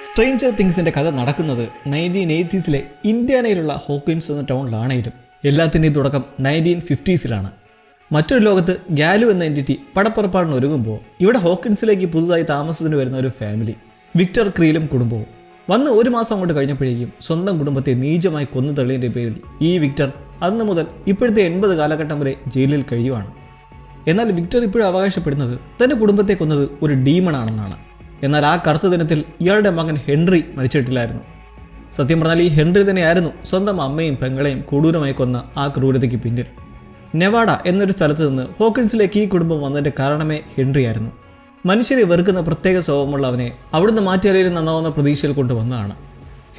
Stranger തിങ്സിൻ്റെ കഥ നടക്കുന്നത് 1980s ഇന്ത്യാനയിലുള്ള Hawkins എന്ന ടൗണിലാണെങ്കിലും എല്ലാത്തിൻ്റെയും തുടക്കം 1950s. മറ്റൊരു ലോകത്ത് ഗാലു എന്ന എൻറ്റിറ്റി പടപ്പുറപ്പാടിന് ഒരുങ്ങുമ്പോൾ ഇവിടെ ഹോക്കിൻസിലേക്ക് പുതുതായി താമസത്തിന് വരുന്ന ഒരു ഫാമിലി, വിക്ടർ ക്രീലും കുടുംബവും വന്ന് ഒരു മാസം അങ്ങോട്ട് കഴിഞ്ഞപ്പോഴേക്കും സ്വന്തം കുടുംബത്തെ നീചമായി കൊന്നു തള്ളിയതിൻ്റെ പേരിൽ ഈ വിക്ടർ അന്ന് മുതൽ ഇപ്പോഴത്തെ 80 കാലഘട്ടം വരെ ജയിലിൽ കഴിയുവാണ്. എന്നാൽ വിക്ടർ ഇപ്പോഴും അവകാശപ്പെടുന്നത് തൻ്റെ കുടുംബത്തെ കൊന്നത് ഒരു ഡീമണാണെന്നാണ്. എന്നാൽ ആ കറുത്ത ദിനത്തിൽ ഇയാളുടെ മകൻ ഹെൻറി മരിച്ചിട്ടില്ലായിരുന്നു. സത്യം പറഞ്ഞാൽ ഈ ഹെൻറി തന്നെയായിരുന്നു സ്വന്തം അമ്മയും പെങ്ങളെയും കൊടൂരമായി കൊന്ന ആ ക്രൂരതയ്ക്ക് പിന്നിൽ. നെവാഡ എന്നൊരു സ്ഥലത്ത് നിന്ന് ഹോക്കിൻസിലേക്ക് ഈ കുടുംബം വന്നതിൻ്റെ കാരണമേ ഹെൻറി ആയിരുന്നു. മനുഷ്യരെ വെറുക്കുന്ന പ്രത്യേക സ്വഭാവമുള്ള അവനെ അവിടുന്ന് മാറ്റിയറിയിൽ നന്നാവുന്ന പ്രതീക്ഷയിൽ കൊണ്ടുവന്നതാണ്.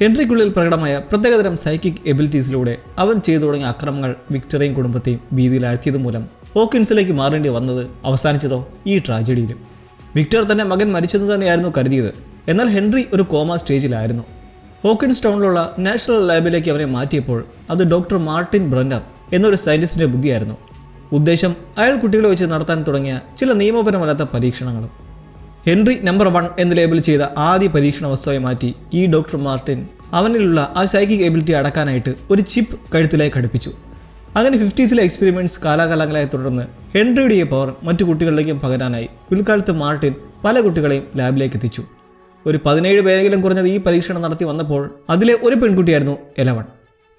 ഹെൻറിക്കുള്ളിൽ പ്രകടമായ പ്രത്യേകതരം സൈക്കിക് എബിലിറ്റീസിലൂടെ അവൻ ചെയ്തു തുടങ്ങിയ അക്രമങ്ങൾ വിക്ടറേയും കുടുംബത്തെയും ഭീതിയിലാഴ്ത്തിയത് മൂലം ഹോക്കിൻസിലേക്ക് മാറേണ്ടി വന്നത് അവസാനിച്ചതോ ഈ ട്രാജഡിയിലും. വിക്ടർ തന്റെ മകൻ മരിച്ചെന്ന് തന്നെയായിരുന്നു കരുതിയത്. എന്നാൽ ഹെൻറി ഒരു കോമ സ്റ്റേജിലായിരുന്നു. ഹോക്കിൻസ് ടൗണിലുള്ള നാഷണൽ ലാബിലേക്ക് അവനെ മാറ്റിയപ്പോൾ അത് ഡോക്ടർ മാർട്ടിൻ ബ്രന്നർ എന്നൊരു സയൻറ്റിസ്റ്റിന്റെ ബുദ്ധിയായിരുന്നു. ഉദ്ദേശം അയാൾ കുട്ടികളെ വെച്ച് നടത്താൻ തുടങ്ങിയ ചില നിയമപരമല്ലാത്ത പരീക്ഷണങ്ങളും. ഹെൻറി നമ്പർ 1 എന്ന് ലേബൽ ചെയ്ത ആദ്യ പരീക്ഷണ വസ്തുവായി മാറ്റി ഈ ഡോക്ടർ മാർട്ടിൻ അവനിലുള്ള ആ സൈക്കിക് എബിലിറ്റി അടക്കാനായിട്ട് ഒരു ചിപ്പ് കഴുത്തിലേക്ക് ഘടിപ്പിച്ചു. അങ്ങനെ 50s എക്സ്പെരിമെന്റ്സ് കാലാകാലങ്ങളായി തുടർന്ന് ഹെൻറിയുടെ ഈ പവർ മറ്റു കുട്ടികളിലേക്കും പകരാനായി പിൽക്കാലത്ത് മാർട്ടിൻ പല കുട്ടികളെയും ലാബിലേക്ക് എത്തിച്ചു. ഒരു 17 പേരെങ്കിലും കുറഞ്ഞത് ഈ പരീക്ഷണം നടത്തി വന്നപ്പോൾ അതിലെ ഒരു പെൺകുട്ടിയായിരുന്നു എലവൺ.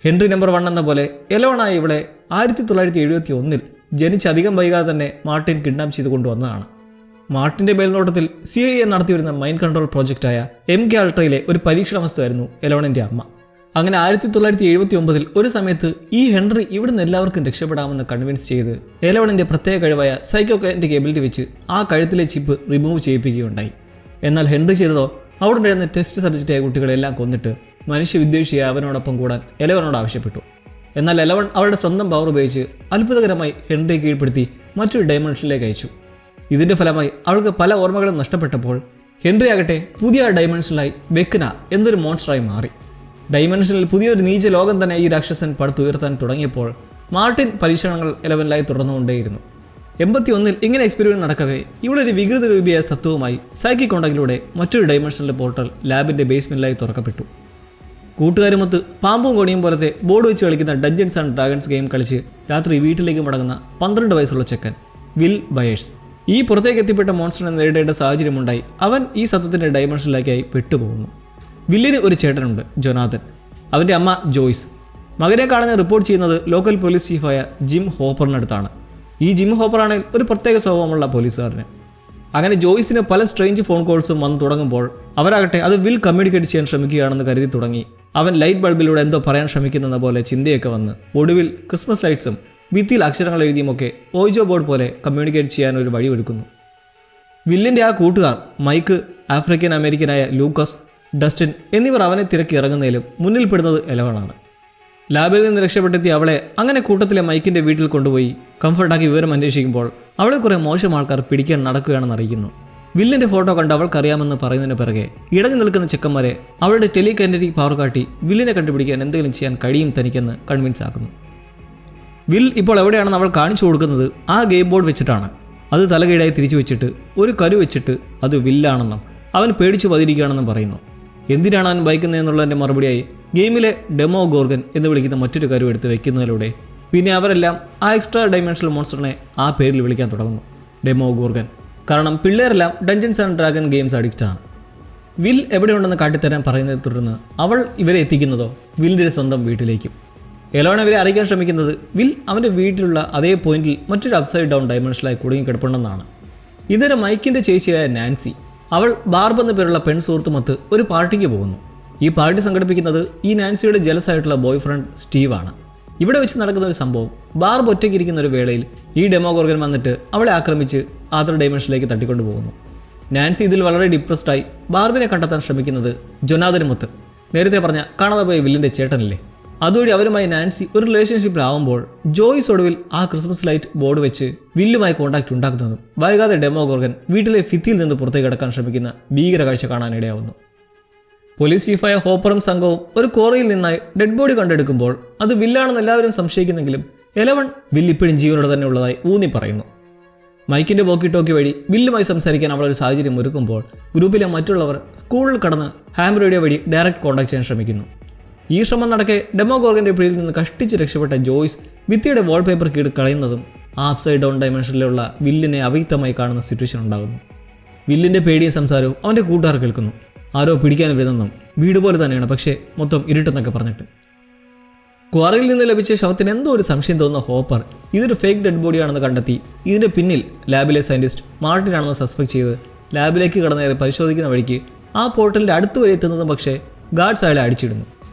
ഹെൻറി നമ്പർ 1 എന്ന പോലെ എലവണായി ഇവിടെ 1971 ജനിച്ചധികം വൈകാതെ തന്നെ മാർട്ടിൻ കിഡ്നാപ്പ് ചെയ്ത് കൊണ്ടുവന്നതാണ്. മാർട്ടിന്റെ മേൽനോട്ടത്തിൽ CIA നടത്തിവരുന്ന മൈൻഡ് കൺട്രോൾ പ്രോജക്റ്റായ MK അൾട്രയിലെ ഒരു പരീക്ഷണ വസ്തുവായിരുന്നു എലവണിന്റെ അമ്മ. അങ്ങനെ 1979 ഒരു സമയത്ത് ഈ ഹെൻറി ഇവിടുന്ന് എല്ലാവർക്കും രക്ഷപ്പെടാമെന്ന് കൺവിൻസ് ചെയ്ത് എലവണിന്റെ പ്രത്യേക കഴിവായ സൈക്കോകാനറ്റിക് എബിലിറ്റി വെച്ച് ആ കഴുത്തിലെ ചിപ്പ് റിമൂവ് ചെയ്യിപ്പിക്കുകയുണ്ടായി. എന്നാൽ ഹെൻറി ചെയ്തതോ അവിടെ ഉണ്ടായിരുന്ന ടെസ്റ്റ് സബ്ജക്റ്റായ കുട്ടികളെല്ലാം കൊന്നിട്ട് മനുഷ്യവിദ്വേഷിയെ അവനോടൊപ്പം കൂടാൻ എലവനോട് ആവശ്യപ്പെട്ടു. എന്നാൽ എലവൺ അവളുടെ സ്വന്തം പവർ ഉപയോഗിച്ച് അത്ഭുതകരമായി ഹെൻറിയെ കീഴ്പ്പെടുത്തി മറ്റൊരു ഡൈമെൻഷനിലേക്ക് അയച്ചു. ഇതിന്റെ ഫലമായി അവൾക്ക് പല ഓർമ്മകളും നഷ്ടപ്പെട്ടപ്പോൾ ഹെൻറി ആകട്ടെ പുതിയ ഡൈമെൻഷനിലായി വെക്ന എന്നൊരു മോൺസ്റ്ററായി മാറി. ഡൈമെൻഷനിൽ പുതിയൊരു നീച ലോകം തന്നെ ഈ രാക്ഷസൻ പടുത്തുയർത്താൻ തുടങ്ങിയപ്പോൾ മാർട്ടിൻ പരീക്ഷണങ്ങൾ എലവനിലായി തുടർന്നുകൊണ്ടേയിരുന്നു. 81 ഇങ്ങനെ എക്സ്പെരിമെന്റ് നടക്കവേ ഇവിടെ ഒരു വികൃത രൂപിയായ സത്വവുമായി സൈക്കിക് കോണ്ടാക്റ്റിലൂടെ മറ്റൊരു ഡൈമെൻഷനിലെ പോർട്ടൽ ലാബിന്റെ ബേസ്മെന്റിലായി തുറക്കപ്പെട്ടു. കൂട്ടുകാരുമൊത്ത് പാമ്പും കോണിയും പോലത്തെ ബോർഡ് വെച്ച് കളിക്കുന്ന ഡഞ്ചൻസ് ആൻഡ് ഡ്രാഗൺസ് ഗെയിം കളിച്ച് രാത്രി വീട്ടിലേക്ക് മടങ്ങുന്ന 12 വയസ്സുള്ള ചെക്കൻ വിൽ ബയേഴ്സ് ഈ പുറത്തേക്ക് എത്തിപ്പെട്ട മോൺസ്റ്ററിനെ നേരിടേണ്ട സാഹചര്യമുണ്ടായി അവൻ ഈ സത്വത്തിന്റെ ഡൈമെൻഷനിലേക്കായി പെട്ടുപോകുന്നു. വില്ലിന് ഒരു ചേട്ടനുണ്ട്, ജൊനാഥൻ. അവൻ്റെ അമ്മ ജോയ്സ്. മകനെ കാണുന്ന റിപ്പോർട്ട് ചെയ്യുന്നത് ലോക്കൽ പോലീസ് ചീഫായ ജിം ഹോപ്പറിനടുത്താണ്. ഈ ജിം ഹോപ്പറാണെങ്കിൽ ഒരു പ്രത്യേക സ്വഭാവമുള്ള പോലീസുകാരന്. അങ്ങനെ ജോയ്സിന് പല സ്ട്രേഞ്ച് ഫോൺ കോൾസും വന്നു തുടങ്ങുമ്പോൾ അവരാകട്ടെ അത് വിൽ കമ്മ്യൂണിക്കേറ്റ് ചെയ്യാൻ ശ്രമിക്കുകയാണെന്ന് കരുതി തുടങ്ങി. അവൻ ലൈറ്റ് ബൾബിലൂടെ എന്തോ പറയാൻ ശ്രമിക്കുന്ന പോലെ ചിന്തയൊക്കെ വന്ന് ഒടുവിൽ ക്രിസ്മസ് ലൈറ്റ്സും ഭിത്തിയിൽ അക്ഷരങ്ങൾ എഴുതിയുമൊക്കെ ഓയിജോ ബോർഡ് പോലെ കമ്മ്യൂണിക്കേറ്റ് ചെയ്യാൻ ഒരു വഴി ഒരുക്കുന്നു. വില്ലിൻ്റെ ആ കൂട്ടുകാർ മൈക്ക്, ആഫ്രിക്കൻ അമേരിക്കനായ ലൂക്കസ്, ഡസ്റ്റിൻ എന്നിവർ അവനെ തിരക്കി ഇറങ്ങുന്നതിലും മുന്നിൽപ്പെടുന്നത് എലവണാണ്. ലാബിൽ നിന്ന് രക്ഷപ്പെട്ടെത്തിയ അവളെ അങ്ങനെ കൂട്ടത്തിലെ മൈക്കിൻ്റെ വീട്ടിൽ കൊണ്ടുപോയി കംഫർട്ടാക്കി വിവരം അന്വേഷിക്കുമ്പോൾ അവളെ കുറേ മോശം ആൾക്കാർ പിടിക്കാൻ നടക്കുകയാണെന്ന് അറിയിക്കുന്നു. വില്ലിൻ്റെ ഫോട്ടോ കണ്ട് അവൾക്കറിയാമെന്ന് പറയുന്നതിന് പിറകെ ഇടഞ്ഞു നിൽക്കുന്ന ചെക്കന്മാരെ അവളുടെ ടെലികാനറ്റിക് പവർ കാട്ടി വില്ലിനെ കണ്ടുപിടിക്കാൻ എന്തെങ്കിലും ചെയ്യാൻ കഴിയും തനിക്കെന്ന് കൺവിൻസ് ആക്കുന്നു. വിൽ ഇപ്പോൾ എവിടെയാണെന്ന് അവൾ കാണിച്ചു കൊടുക്കുന്നത് ആ ഗെയിം ബോർഡ് വെച്ചിട്ടാണ്. അത് തലകീഴായി തിരിച്ചു വെച്ചിട്ട് ഒരു കരു വെച്ചിട്ട് അത് വില്ലാണെന്നും അവൻ പേടിച്ചു പതിരിക്കുകയാണെന്നും പറയുന്നു. എന്തിനാണ് അവൻ ഭയക്കുന്നതെന്നുള്ളതിൻ്റെ മറുപടിയായി ഗെയിമിലെ ഡെമോ ഗോർഗൻ എന്ന് വിളിക്കുന്ന മറ്റൊരു കരു എടുത്ത് വെക്കുന്നതിലൂടെ പിന്നെ അവരെല്ലാം ആ എക്സ്ട്രാ ഡൈമെൻഷണൽ മോൺസ്റ്ററിനെ ആ പേരിൽ വിളിക്കാൻ തുടങ്ങുന്നു, ഡെമോ ഗോർഗൻ. കാരണം പിള്ളേരെല്ലാം dungeons and dragon games അഡിക്റ്റാണ്. Will എവിടെയുണ്ടെന്ന് കാട്ടിത്തരാൻ പറയുന്നതിനെ തുടർന്ന് അവൾ ഇവരെ എത്തിക്കുന്നതോ വില്ലിൻ്റെ സ്വന്തം വീട്ടിലേക്കും. എലോൺ ഇവരെ അറിയിക്കാൻ ശ്രമിക്കുന്നത് വിൽ അവൻ്റെ വീട്ടിലുള്ള അതേ പോയിന്റിൽ മറ്റൊരു അപ്സൈഡ് ഡൗൺ ഡൈമെൻഷനിലായി കുടുങ്ങി കിടപ്പുണ്ടെന്നാണ്. ഇതൊരു മൈക്കിൻ്റെ ചേച്ചിയായ നാൻസി. അവൾ ബാർബ് എന്ന പേരുള്ള പെൺ സുഹൃത്തുമൊത്ത് ഒരു പാർട്ടിക്ക് പോകുന്നു. ഈ പാർട്ടി സംഘടിപ്പിക്കുന്നത് ഈ നാൻസിയുടെ ജലസായിട്ടുള്ള ബോയ് ഫ്രണ്ട് സ്റ്റീവാണ്. ഇവിടെ വെച്ച് നടക്കുന്ന ഒരു സംഭവം, ബാർബ് ഒറ്റയ്ക്കിരിക്കുന്ന ഒരു വേളയിൽ ഈ ഡെമോഗോർഗൻ വന്നിട്ട് അവളെ ആക്രമിച്ച് ആദർ ഡൈമെൻഷനിലേക്ക് തട്ടിക്കൊണ്ടു പോകുന്നു. നാൻസി ഇതിൽ വളരെ ഡിപ്രസ്ഡായി ബാർബിനെ കണ്ടെത്താൻ ശ്രമിക്കുന്നത് ജൊനാഥനുമൊത്ത്, നേരത്തെ പറഞ്ഞ കാണാതെ പോയ വില്ലിൻ്റെ ചേട്ടനല്ലേ. അതുവഴി അവരുമായി നാൻസി ഒരു റിലേഷൻഷിപ്പിലാവുമ്പോൾ ജോയ്സ് ഒടുവിൽ ആ ക്രിസ്മസ് ലൈറ്റ് ബോർഡ് വെച്ച് വില്ലുമായി കോൺടാക്റ്റ് ഉണ്ടാക്കുന്നതും വൈകാതെ ഡെമോഗോർഗൻ വീട്ടിലെ ഭിത്തിയിൽ നിന്ന് പുറത്തേക്ക് കടക്കാൻ ശ്രമിക്കുന്ന ഭീകര കാഴ്ച കാണാനിടയാവുന്നു. പോലീസ് ചീഫായ ഹോപ്പറും സംഘവും ഒരു കോറയിൽ നിന്നായി ഡെഡ് ബോഡി കണ്ടെടുക്കുമ്പോൾ അത് വില്ലാണെന്ന് എല്ലാവരും സംശയിക്കുന്നെങ്കിലും എലവൺ വില്ല് ഇപ്പോഴും ജീവനോടെ തന്നെ ഉള്ളതായി ഊന്നി പറയുന്നു. മൈക്കിൻ്റെ വോക്കി ടോക്കി വഴി വില്ലുമായി സംസാരിക്കാൻ അവളൊരു സാഹചര്യം ഒരുക്കുമ്പോൾ ഗ്രൂപ്പിലെ മറ്റുള്ളവർ സ്കൂളിൽ കടന്ന് ഹാം റേഡിയോ വഴി ഡയറക്റ്റ് കോൺടാക്ട് ചെയ്യാൻ ശ്രമിക്കുന്നു. ഈ ശ്രമം നടക്കെ ഡെമോഗോർഗൻ്റെ പിടിയിൽ നിന്ന് കഷ്ടിച്ച് രക്ഷപ്പെട്ട ജോയ്സ് ഭിത്തിയുടെ വാൾപേപ്പർ കീട് കളയുന്നതും ആ അപ്സൈഡ് ഡൗൺ ഡയമെൻഷനിലുള്ള വില്ലിനെ അവ്യക്തമായി കാണുന്ന സിറ്റുവേഷൻ ഉണ്ടാകുന്നു. വില്ലിൻ്റെ പേടിയ സംസാരവും അവൻ്റെ കൂട്ടുകാർ കേൾക്കുന്നു. ആരോ പിടിക്കാൻ വരുന്നെന്നും വീട് പോലെ തന്നെയാണ് പക്ഷേ മൊത്തം ഇരുട്ടെന്നൊക്കെ പറഞ്ഞിട്ട്. ക്വാറിയിൽ നിന്ന് ലഭിച്ച ശവത്തിന് എന്തോ ഒരു സംശയം തോന്നുന്ന ഹോപ്പർ ഇതൊരു ഫേക്ക് ഡെഡ് ബോഡിയാണെന്ന് കണ്ടെത്തി ഇതിൻ്റെ പിന്നിൽ ലാബിലെ സയൻറ്റിസ്റ്റ് മാർട്ടിനാണെന്ന് സസ്പെക്ട് ചെയ്ത് ലാബിലേക്ക് കടന്നേറി പരിശോധിക്കുന്ന വഴിക്ക് ആ പോർട്ടലിൻ്റെ അടുത്ത് വരെ എത്തുന്നതും പക്ഷേ ഗാർഡ്സ് അയാളെ അടിച്ചിടുന്നു.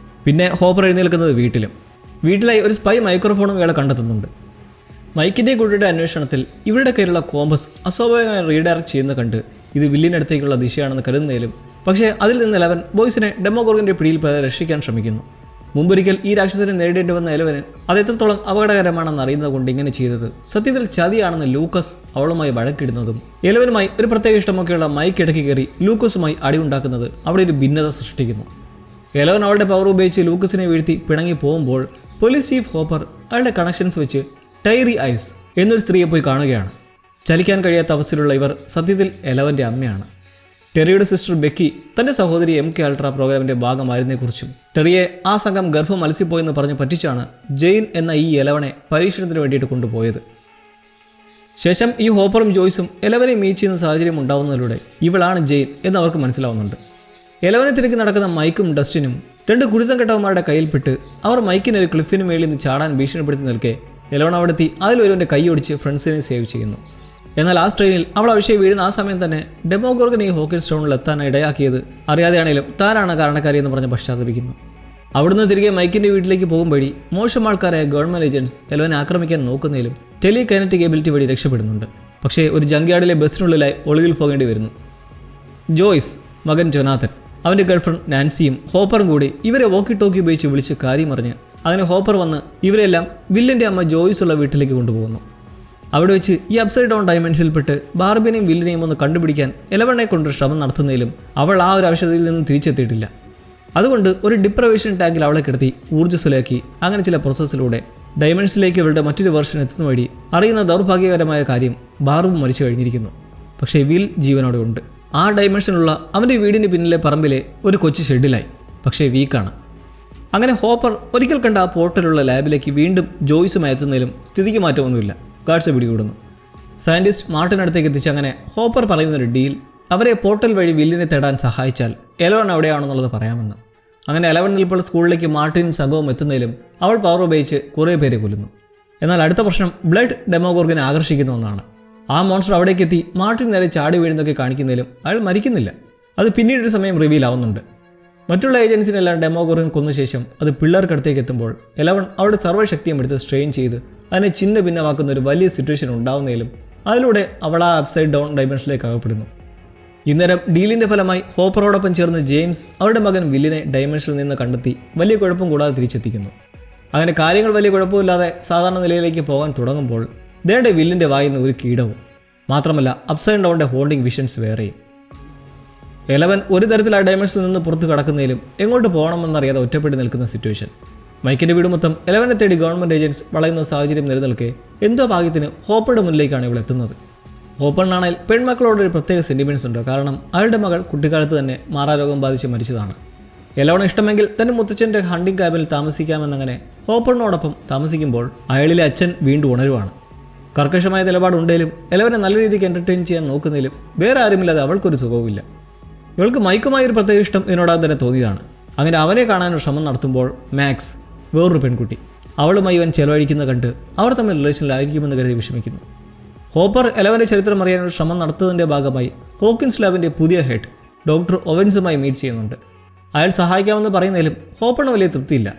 പിന്നെ ഹോപ്പർ എഴുന്നേൽക്കുന്നത് വീട്ടിലായി ഒരു സ്പൈ മൈക്രോഫോണും ഇയാളെ കണ്ടെത്തുന്നുണ്ട്. മൈക്കിൻ്റെ കുട്ടിയുടെ അന്വേഷണത്തിൽ ഇവരുടെ കയ്യിലുള്ള കോമ്പസ് അസ്വാഭാവികമായി റീഡയറക്ട് ചെയ്യുന്ന കണ്ട് ഇത് വില്ലിനടുത്തേക്കുള്ള ദിശയാണെന്ന് കരുതുന്നതിലും പക്ഷേ അതിൽ നിന്ന് എലവൻ ബോയ്സിനെ ഡെമോഗോർഗൻ്റെ പിടിയിൽ രക്ഷിക്കാൻ ശ്രമിക്കുന്നു. മുമ്പൊരിക്കൽ ഈ രാക്ഷസനെ നേരിടേണ്ടി വന്ന എലവന് അത് എത്രത്തോളം അപകടകരമാണെന്ന് അറിയുന്നത് കൊണ്ട് ഇങ്ങനെ ചെയ്തത് സത്യത്തിൽ ചതിയാണെന്ന് ലൂക്കസ് അവളുമായി വഴക്കിടുന്നതും എലവനുമായി ഒരു പ്രത്യേക ഇഷ്ടമൊക്കെയുള്ള മൈക്ക് ഇടയ്ക്ക് കയറി ലൂക്കസുമായി അടിയുണ്ടാക്കുന്നത് അവിടെ ഒരു ഭിന്നത സൃഷ്ടിക്കുന്നു. എലവൻ അവളുടെ പവർ ഉപയോഗിച്ച് ലൂക്കസിനെ വീഴ്ത്തി പിണങ്ങി പോകുമ്പോൾ പോലീസ് ചീഫ് ഹോപ്പർ അയാളുടെ കണക്ഷൻസ് വെച്ച് ടൈറി ഐസ് എന്നൊരു സ്ത്രീയെ പോയി കാണുകയാണ്. ചലിക്കാൻ കഴിയാത്ത അവസ്ഥയിലുള്ള ഇവർ സത്യത്തിൽ എലവൻ്റെ അമ്മയാണ്. ടെറിയുടെ സിസ്റ്റർ ബെക്കി തൻ്റെ സഹോദരി MK അൾട്രാ പ്രോഗ്രാമിൻ്റെ ഭാഗമായതിനെക്കുറിച്ചും ടെറിയെ ആ സംഘം ഗർഭം അലസിപ്പോയെന്ന് പറഞ്ഞ് പറ്റിച്ചാണ് ജെയിൻ എന്ന ഈ എലവനെ പരീക്ഷണത്തിന് വേണ്ടിയിട്ട് കൊണ്ടുപോയത്. ശേഷം ഈ ഹോപ്പറും ജോയ്സും എലവനെ മീറ്റ് ചെയ്യുന്ന സാഹചര്യം ഉണ്ടാവുന്നതിലൂടെ ഇവളാണ് ജെയിൻ എന്ന് അവർക്ക് മനസ്സിലാവുന്നുണ്ട്. എലവനെ തിരക്കി നടക്കുന്ന മൈക്കും ഡസ്റ്റിനും രണ്ട് കുരുത്തം കെട്ടവന്മാരുടെ കയ്യിൽപ്പെട്ട് അവർ മൈക്കിനൊരു ക്ലിഫിന് മേളിൽ നിന്ന് ചാടാൻ ഭീഷണിപ്പെടുത്തി നിൽക്കെ എലവൻ അവിടെത്തി അതിലൊരുവൻ്റെ കൈയൊടിച്ച് ഫ്രണ്ട്സിനെ സേവ് ചെയ്യുന്നു. എന്നാൽ ആ ട്രെയിനിൽ അവൾ അവിഷയം വീഴുന്ന ആ സമയം തന്നെ ഡെമോഗോർഗൻ ഈ ഹോക്കിൻസ് ടൗണിൽ എത്താൻ ഇടയാക്കിയത് അറിയാതെയാണെങ്കിലും താനാണ് കാരണക്കാരി എന്ന് പറഞ്ഞ് പശ്ചാത്തപിക്കുന്നു. അവിടുന്ന് തിരികെ മൈക്കിൻ്റെ വീട്ടിലേക്ക് പോകുമ്പോഴി മോശം ആൾക്കാരായ ഗവൺമെൻറ് ഏജൻസ് എലവനെ ആക്രമിക്കാൻ നോക്കുന്നതിലും ടെലികൈനറ്റിക് എബിലിറ്റി വഴി രക്ഷപ്പെടുന്നുണ്ട്. പക്ഷേ ഒരു ജങ്ക്യാർഡിലെ ബസ്സിനുള്ളിലായി ഒളിവിൽ പോകേണ്ടി വരുന്നു. ജോയ്സ്, മകൻ ജൊനാഥൻ, അവൻ്റെ ഗേൾഫ്രണ്ട് നാൻസിയും ഹോപ്പറും കൂടി ഇവരെ വോക്കി ടോക്കി ഉപയോഗിച്ച് വിളിച്ച് കാര്യമറിഞ്ഞ് അങ്ങനെ ഹോപ്പർ വന്ന് ഇവരെല്ലാം വില്ലിൻ്റെ അമ്മ ജോയ്സ് ഉള്ള വീട്ടിലേക്ക് കൊണ്ടുപോകുന്നു. അവിടെ വെച്ച് ഈ അപ്സൈഡ് ഡൗൺ ഡയമെൻഷനിൽപ്പെട്ട് ബാർബിനെയും വില്ലിനെയും ഒന്ന് കണ്ടുപിടിക്കാൻ എലവനെ കൊണ്ടൊരു ശ്രമം നടത്തുന്നതിലും അവൾ ആ ഒരു അവശതയിൽ നിന്ന് തിരിച്ചെത്തിയിട്ടില്ല. അതുകൊണ്ട് ഒരു ഡിപ്രവേഷൻ ടാങ്കിൽ അവളെ കിടത്തി ഊർജ്ജസ്വലാക്കി അങ്ങനെ ചില പ്രോസസ്സിലൂടെ ഡയമെൻഷനിലേക്ക് ഇവളുടെ മറ്റൊരു വെർഷൻ എത്തുന്ന വഴി അറിയുന്ന ദൗർഭാഗ്യകരമായ കാര്യം ബാർബ് മരിച്ചു കഴിഞ്ഞിരിക്കുന്നു. പക്ഷേ വിൽ ജീവനോടെ ഉണ്ട്. ആ ഡയമെൻഷനുള്ള അവൻ്റെ വീടിന് പിന്നിലെ പറമ്പിലെ ഒരു കൊച്ചു ഷെഡിലായി, പക്ഷേ വീക്കാണ്. അങ്ങനെ ഹോപ്പർ ഒരിക്കൽ കണ്ട ആ പോർട്ടലുള്ള ലാബിലേക്ക് വീണ്ടും ജോയ്സുമായി എത്തുന്നതിലും സ്ഥിതിക്ക് മാറ്റമൊന്നുമില്ല. ഗാർഡ്സ് പിടികൂടുന്നു. സയൻറ്റിസ്റ്റ് മാർട്ടിനടുത്തേക്ക് എത്തിച്ച് അങ്ങനെ ഹോപ്പർ പറയുന്നൊരു ഡീൽ അവരെ പോർട്ടൽ വഴി വില്ലിനെ തേടാൻ സഹായിച്ചാൽ എലവൻ അവിടെയാണെന്നുള്ളത് പറയാമെന്ന്. അങ്ങനെ എലവൻ നിൽപ്പോൾ സ്കൂളിലേക്ക് മാർട്ടിനും സംഘവും എത്തുന്നതിലും അവൾ പവർ ഉപയോഗിച്ച് കുറേ പേരെ കൊല്ലുന്നു. എന്നാൽ അടുത്ത പ്രശ്നം ബ്ലഡ് ഡെമോഗോർഗനെ ആകർഷിക്കുന്ന ഒന്നാണ്. ആ മോൺസ്റ്റർ അവിടേക്ക് എത്തി മാർട്ടിൻ നേരെ ചാടി വീഴുന്നതൊക്കെ കാണിക്കുന്നതിലും അയാൾ മരിക്കുന്നില്ല. അത് പിന്നീടൊരു സമയം റിവീൽ ആവുന്നുണ്ട്. മറ്റുള്ള ഏജൻസിനെല്ലാം ഡെമോഗോർഗൻ കൊന്ന ശേഷം അത് പിള്ളേർക്കടുത്തേക്ക് എത്തുമ്പോൾ എലവൻ അവളുടെ സർവ്വശക്തിയും എടുത്ത് സ്ട്രെയിൻ ചെയ്ത് അതിനെ ചിന്ന ഭിന്നമാക്കുന്ന ഒരു വലിയ സിറ്റുവേഷൻ ഉണ്ടാവുന്നതിലും അതിലൂടെ അവൾ ആ അപ്സൈഡ് ഡൗൺ ഡയമെൻഷനിലേക്ക് അകപ്പെടുന്നു. ഇന്നേരം ഡീലിൻ്റെ ഫലമായി ഹോപ്പറോടൊപ്പം ചേർന്ന് ജെയിംസ് അവരുടെ മകൻ വില്ലിനെ ഡയമെൻഷനിൽ നിന്ന് കണ്ടെത്തി വലിയ കുഴപ്പം കൂടാതെ തിരിച്ചെത്തിക്കുന്നു. അങ്ങനെ കാര്യങ്ങൾ വലിയ കുഴപ്പമില്ലാതെ സാധാരണ നിലയിലേക്ക് പോകാൻ തുടങ്ങുമ്പോൾ ദേണ്ട വില്ലിൻ്റെ വായിന്ന് ഒരു കീടവും മാത്രമല്ല അപ്സൈഡ് ഡൗണിൻ്റെ ഹോണ്ടിങ് വിഷൻസ് വേറെയും. എലവൻ ഒരു തരത്തിൽ ആ ഡയമെൻഷനിൽ നിന്ന് പുറത്ത് കടക്കുന്നതിലും എങ്ങോട്ട് പോകണമെന്നറിയാതെ ഒറ്റപ്പെട്ട് നിൽക്കുന്ന സിറ്റുവേഷൻ. മൈക്കിൻ്റെ വീട് മൊത്തം എലവനെ തേടി ഗവൺമെൻറ് ഏജൻസ് വളയുന്ന സാഹചര്യം നിലനിൽക്കെ എന്തോ ഭാഗ്യത്തിന് ഹോപ്പറുടെ മുന്നിലേക്കാണ് ഇവൾ എത്തുന്നത്. ഹോപ്പറിനാണെങ്കിൽ പെൺമക്കളോടൊരു പ്രത്യേക സെൻറ്റിമെൻറ്റ്സ് ഉണ്ട്. കാരണം അയാളുടെ മകൾ കുട്ടിക്കാലത്ത് തന്നെ മാറാരോഗം ബാധിച്ച് മരിച്ചതാണ്. എലവന് ഇഷ്ടമെങ്കിൽ തൻ്റെ മുത്തച്ഛൻ്റെ ഹണ്ടിങ് ക്യാബിൽ താമസിക്കാമെന്നങ്ങനെ ഹോപ്പറിനോടൊപ്പം താമസിക്കുമ്പോൾ അയാളിലെ അച്ഛൻ വീണ്ടും ഉണരുവാണ്. കർക്കശമായ നിലപാടുണ്ടെങ്കിലും എലവനെ നല്ല രീതിക്ക് എൻ്റർടൈൻ ചെയ്യാൻ നോക്കുന്നതിലും വേറെ ആരുമില്ലാതെ അവൾക്കൊരു സുഖവുമില്ല. ഇവൾക്ക് മൈക്കുമായൊരു പ്രത്യേക ഇഷ്ടം ഇതിനോടാൻ തന്നെ തോന്നിയതാണ്. അങ്ങനെ അവനെ കാണാനൊരു ശ്രമം നടത്തുമ്പോൾ മാക്സ്, വേറൊരു പെൺകുട്ടി, അവളുമായി ഇവൻ ചെലവഴിക്കുന്ന കണ്ട് അവർ തമ്മിൽ റിലേഷനിലായിരിക്കുമെന്ന് കരുതി വിഷമിക്കുന്നു. ഹോപ്പർ എലവൻ്റെ ചരിത്രം അറിയാനൊരു ശ്രമം നടത്തുന്നതിൻ്റെ ഭാഗമായി ഹോക്കിൻസ് ലാബിൻ്റെ പുതിയ ഹെഡ് ഡോക്ടർ ഒവൻസുമായി മീറ്റ് ചെയ്യുന്നുണ്ട്. അയാൾ സഹായിക്കാമെന്ന് പറയുന്നതിലും ഹോപ്പറിന് വലിയ തൃപ്തിയില്ല.